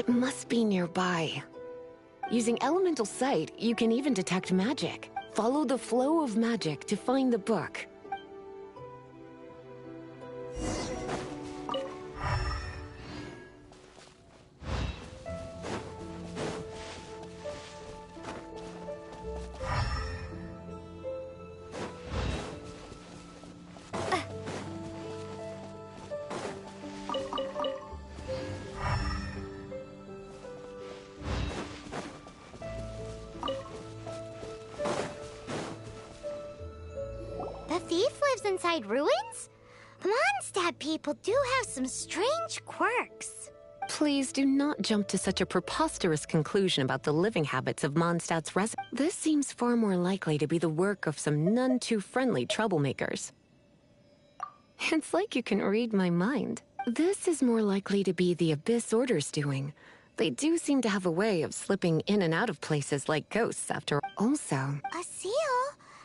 It must be nearby. Using elemental sight, you can even detect magic. Follow the flow of magic to find the book. The thief lives inside ruins? The Mondstadt people do have some strange quirks. Please do not jump to such a preposterous conclusion about the living habits of Mondstadt's residents. This seems far more likely to be the work of some none-too-friendly troublemakers. It's like you can read my mind. This is more likely to be the Abyss Order's doing. They do seem to have a way of slipping in and out of places like ghosts after all. Also... A seal?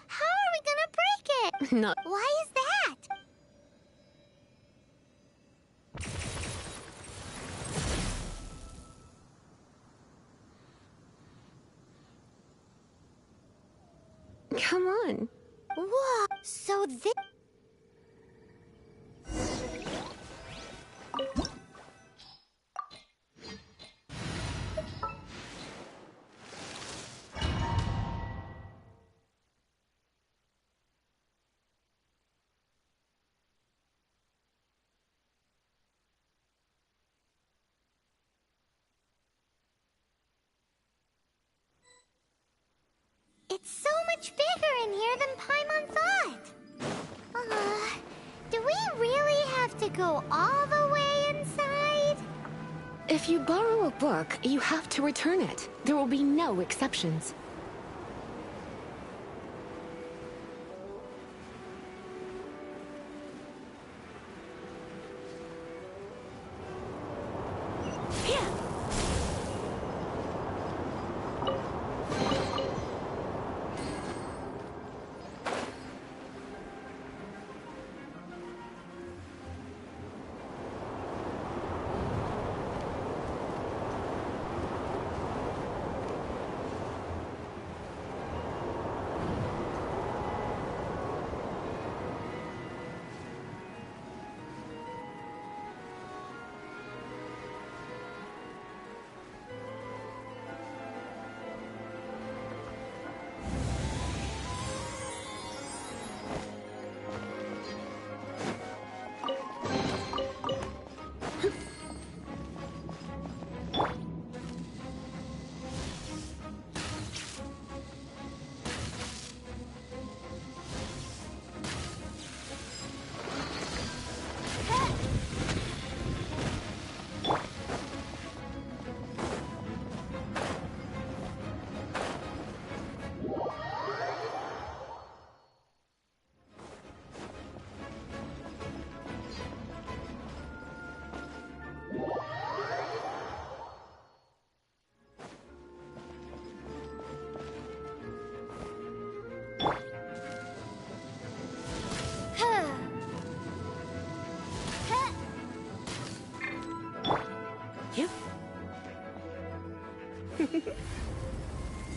How are we gonna break it? Not... Why is that? Come on. Whoa, so this... It's so much bigger in here than Paimon thought. Do we really have to go all the way inside? If you borrow a book, you have to return it. There will be no exceptions.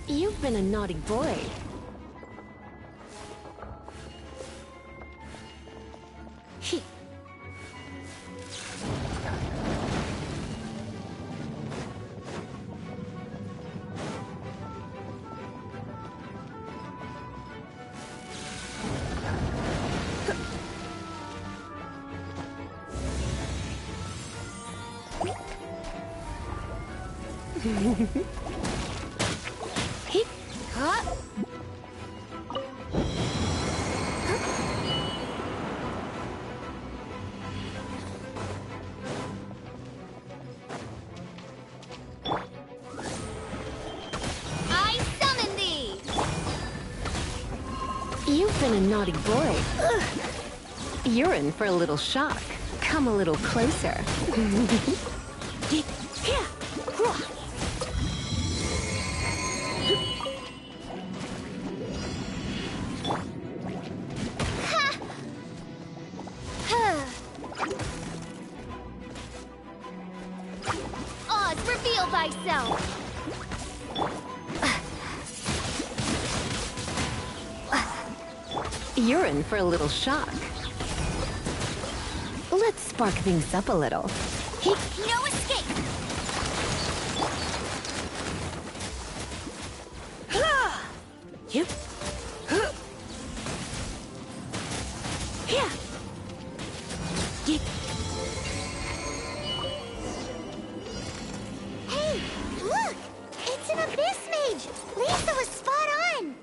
You've been a naughty boy. You've been a naughty boy. You're in for a little shock. Come a little closer. Odds reveal now! You're in for a little shock. Let's spark things up a little. No escape! Yep. Yeah. Hey, look! It's an Abyss Mage! Lisa was spot on!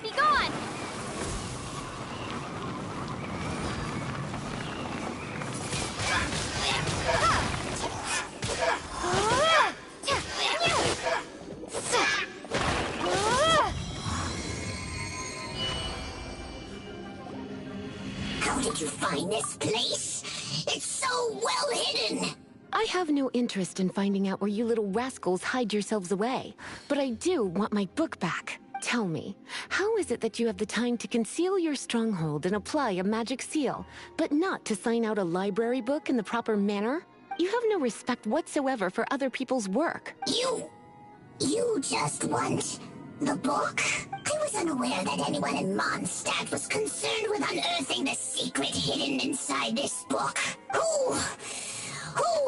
Be gone! How did you find this place? It's so well hidden! I have no interest in finding out where you little rascals hide yourselves away, but I do want my book back. Tell me, how is it that you have the time to conceal your stronghold and apply a magic seal, but not to sign out a library book in the proper manner? You have no respect whatsoever for other people's work. You just want the book? I was unaware that anyone in Mondstadt was concerned with unearthing the secret hidden inside this book. Who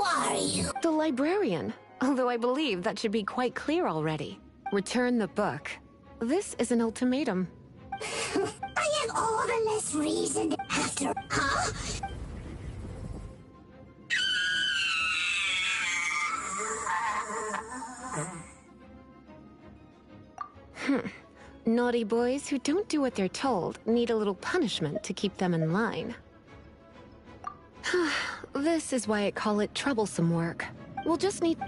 are you? The librarian, although I believe that should be quite clear already. Return the book. This is an ultimatum. I have all the less reason after... Huh? Naughty boys who don't do what they're told need a little punishment to keep them in line. This is why I call it troublesome work. We'll just need...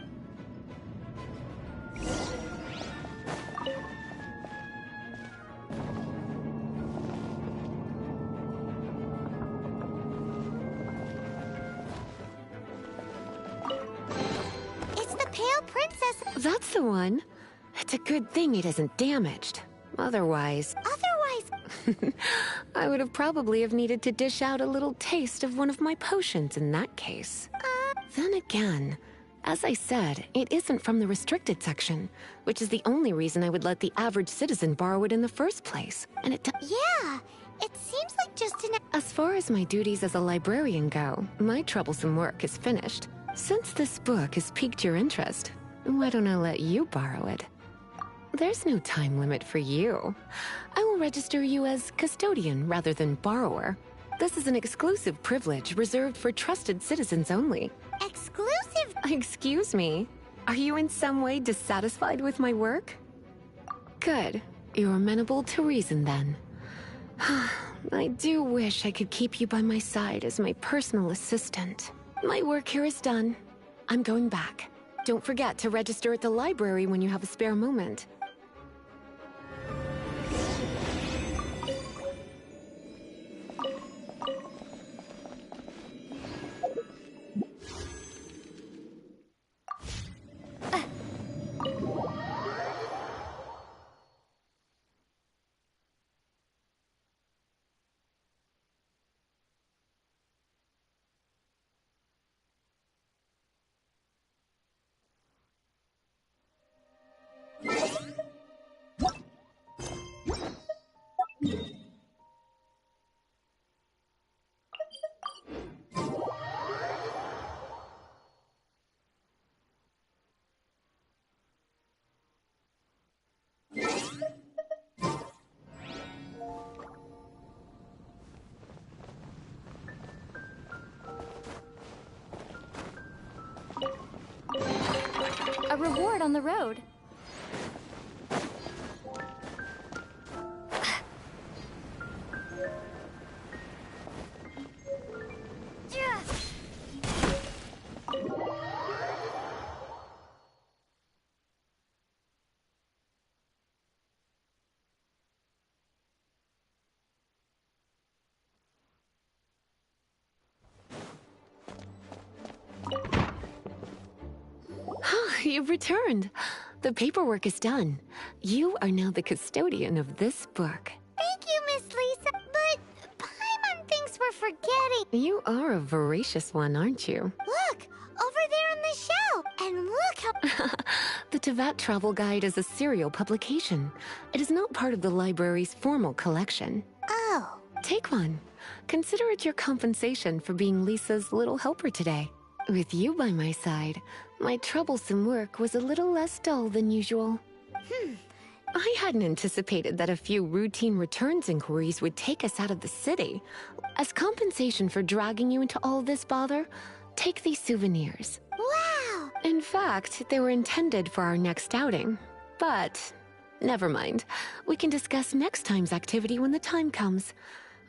It's the Pale Princess! That's the one. It's a good thing it isn't damaged. Otherwise... I would have probably have needed to dish out a little taste of one of my potions in that case. Then again, as I said, it isn't from the restricted section, which is the only reason I would let the average citizen borrow it in the first place. And it Yeah, it seems like just an... As far as my duties as a librarian go, my troublesome work is finished. Since this book has piqued your interest, why don't I let you borrow it? There's no time limit for you. I will register you as custodian rather than borrower. This is an exclusive privilege reserved for trusted citizens only. Exclusive? Excuse me. Are you in some way dissatisfied with my work? Good. You're amenable to reason then. I do wish I could keep you by my side as my personal assistant. My work here is done. I'm going back. Don't forget to register at the library when you have a spare moment. A reward on the road. You've returned. The paperwork is done. You are now the custodian of this book. Thank you, Miss Lisa. But Paimon thinks we're forgetting. You are a voracious one, aren't you? Look, over there on the shelf. And look how... The Teyvat Travel Guide is a serial publication. It is not part of the library's formal collection. Oh. Take one. Consider it your compensation for being Lisa's little helper today. With you by my side, my troublesome work was a little less dull than usual. I hadn't anticipated that a few routine returns inquiries would take us out of the city. As compensation for dragging you into all this bother, take these souvenirs. Wow! In fact, they were intended for our next outing. But, never mind. We can discuss next time's activity when the time comes.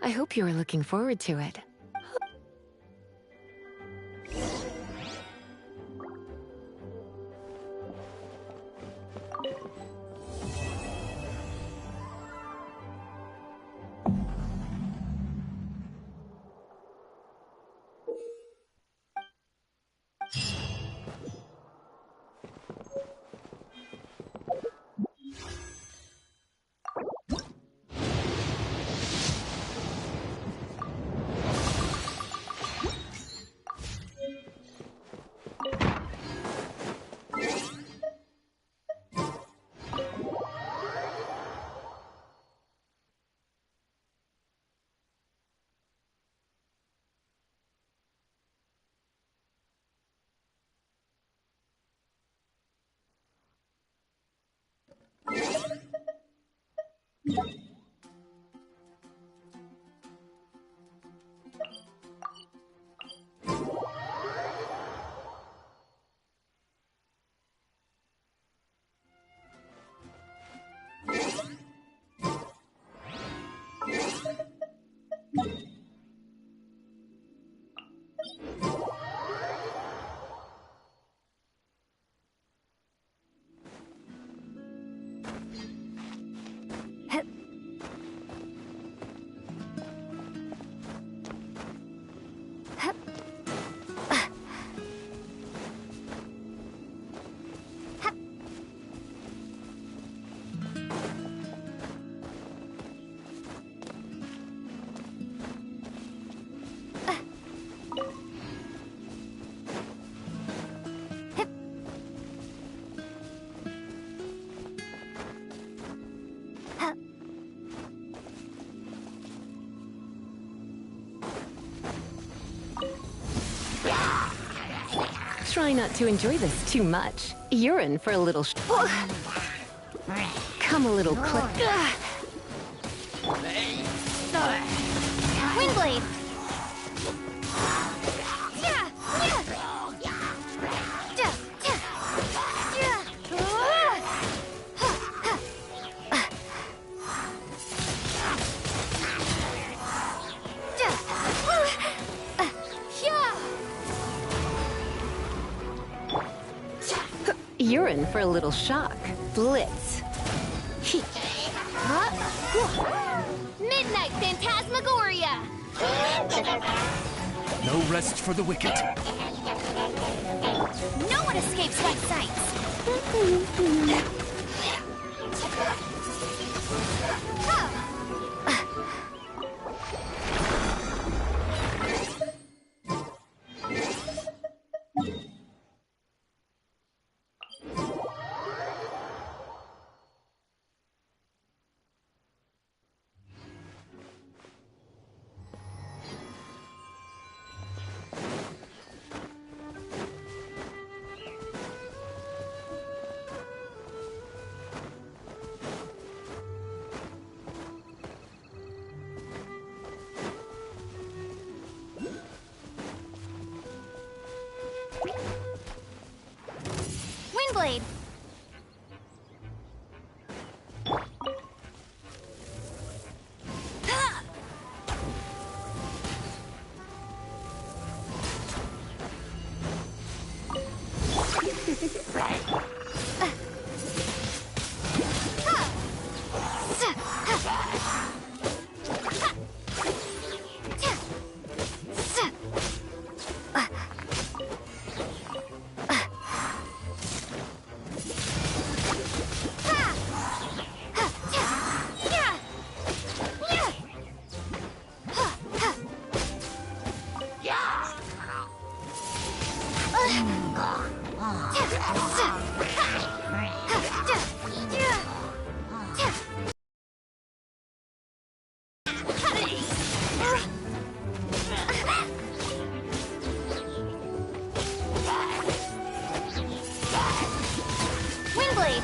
I hope you are looking forward to it. Try not to enjoy this too much. You're in for a little Come a little click. Windblade! You're in for a little shock. Blitz. Midnight Phantasmagoria! No rest for the wicked. No one escapes my sights! Windblade!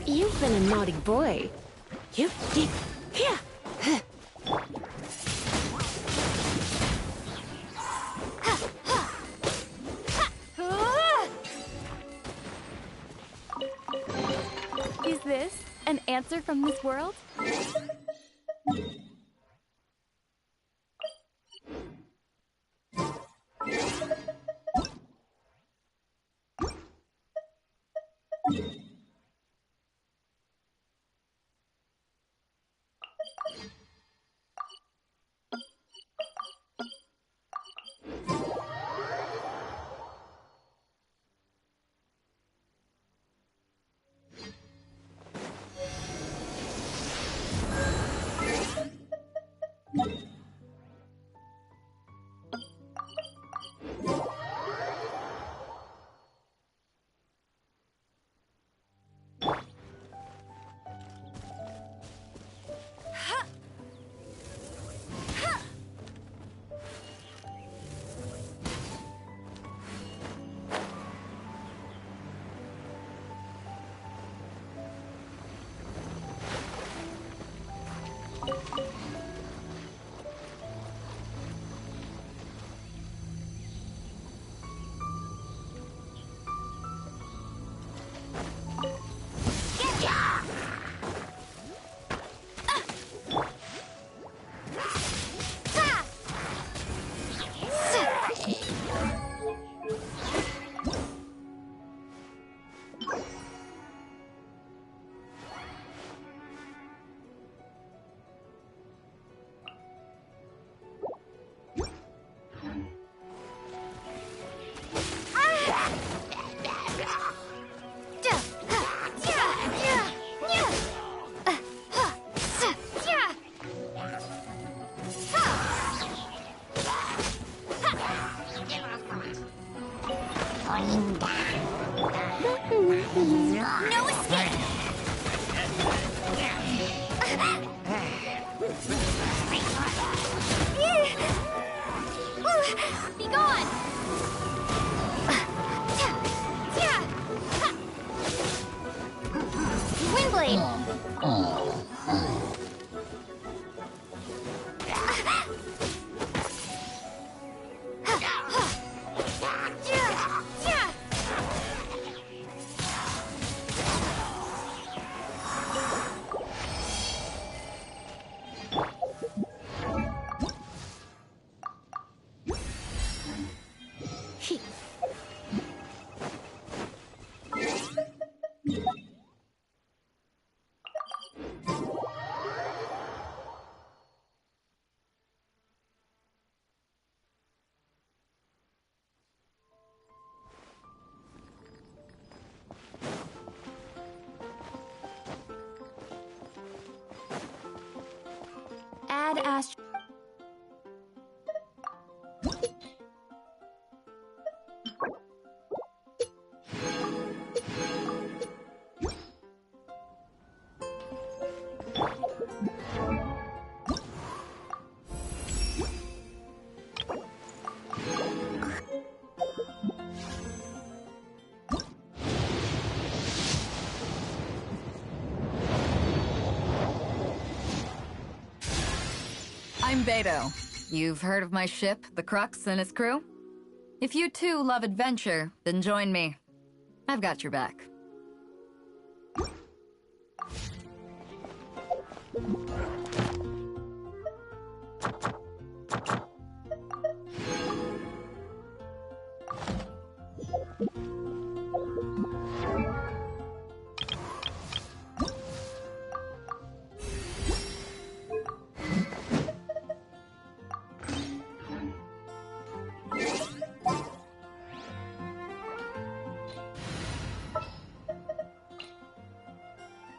You've been a naughty boy. Here. Is this an answer from this world? Be gone! Windblade! Add Astro. I'm Beto. You've heard of my ship, the Crux, and its crew? If you too love adventure, then join me. I've got your back.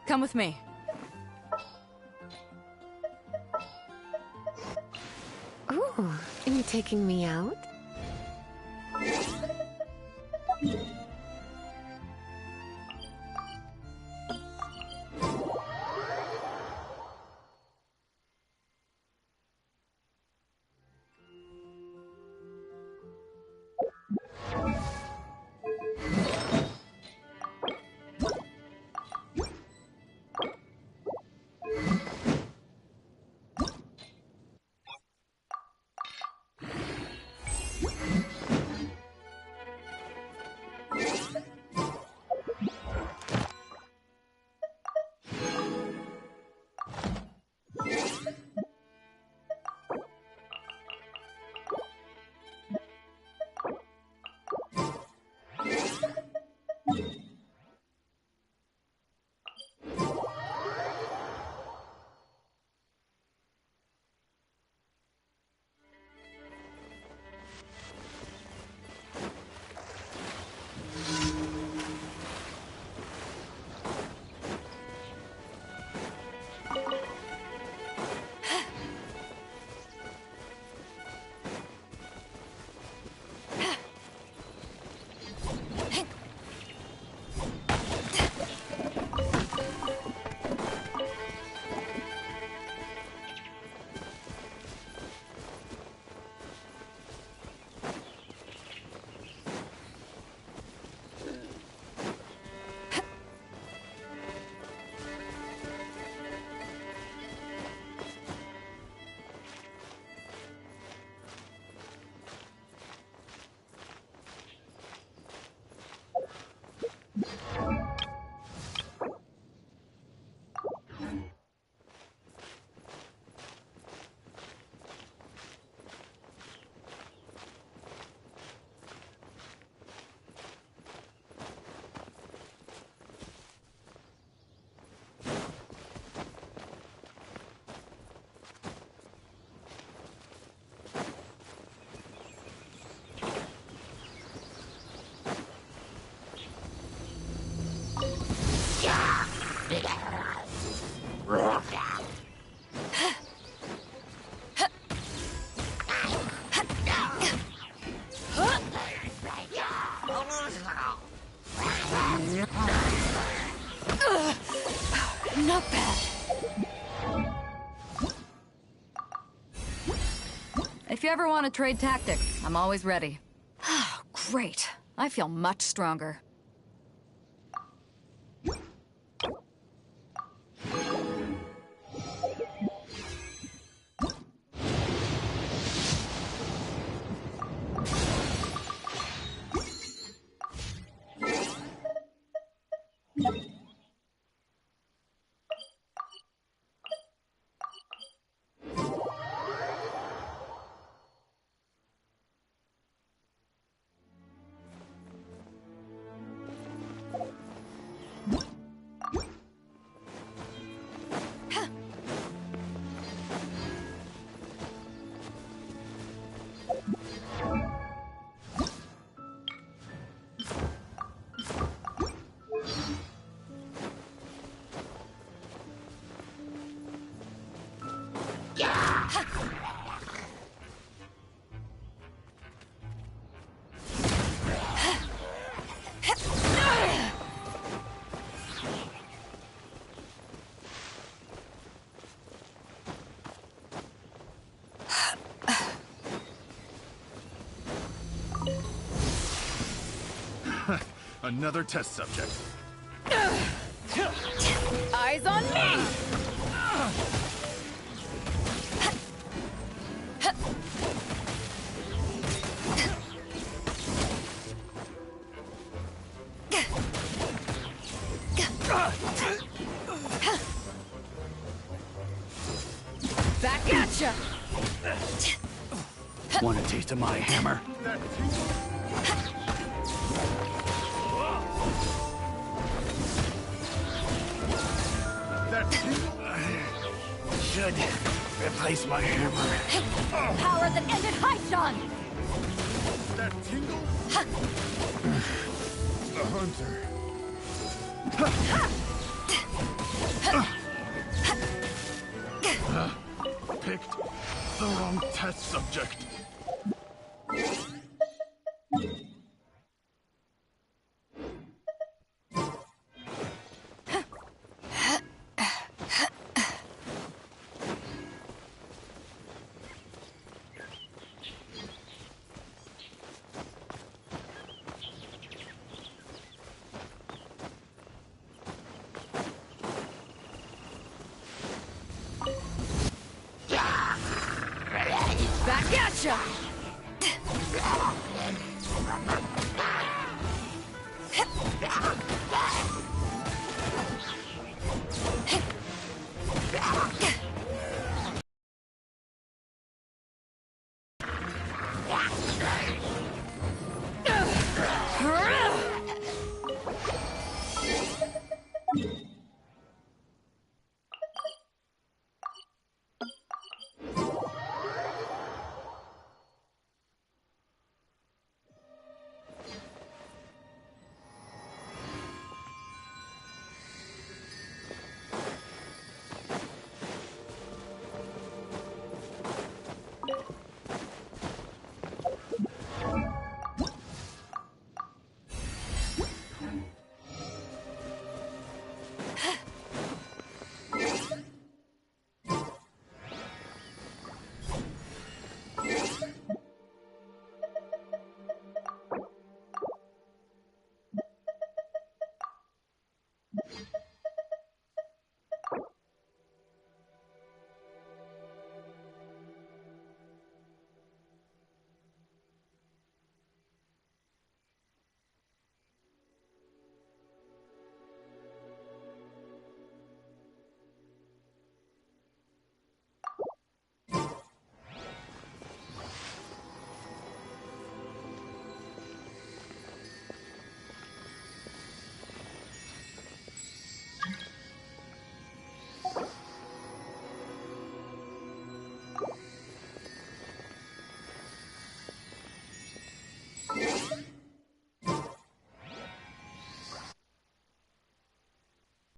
Come with me. Ooh, are you taking me out? Not bad. If you ever want to trade tactics, I'm always ready. Great. I feel much stronger. Another test subject. Eyes on me! Back at ya! Want a taste of my hammer? Should replace my hammer. Power that ended Haishan! That tingle? The hunter. Picked the wrong test subject. Back at ya!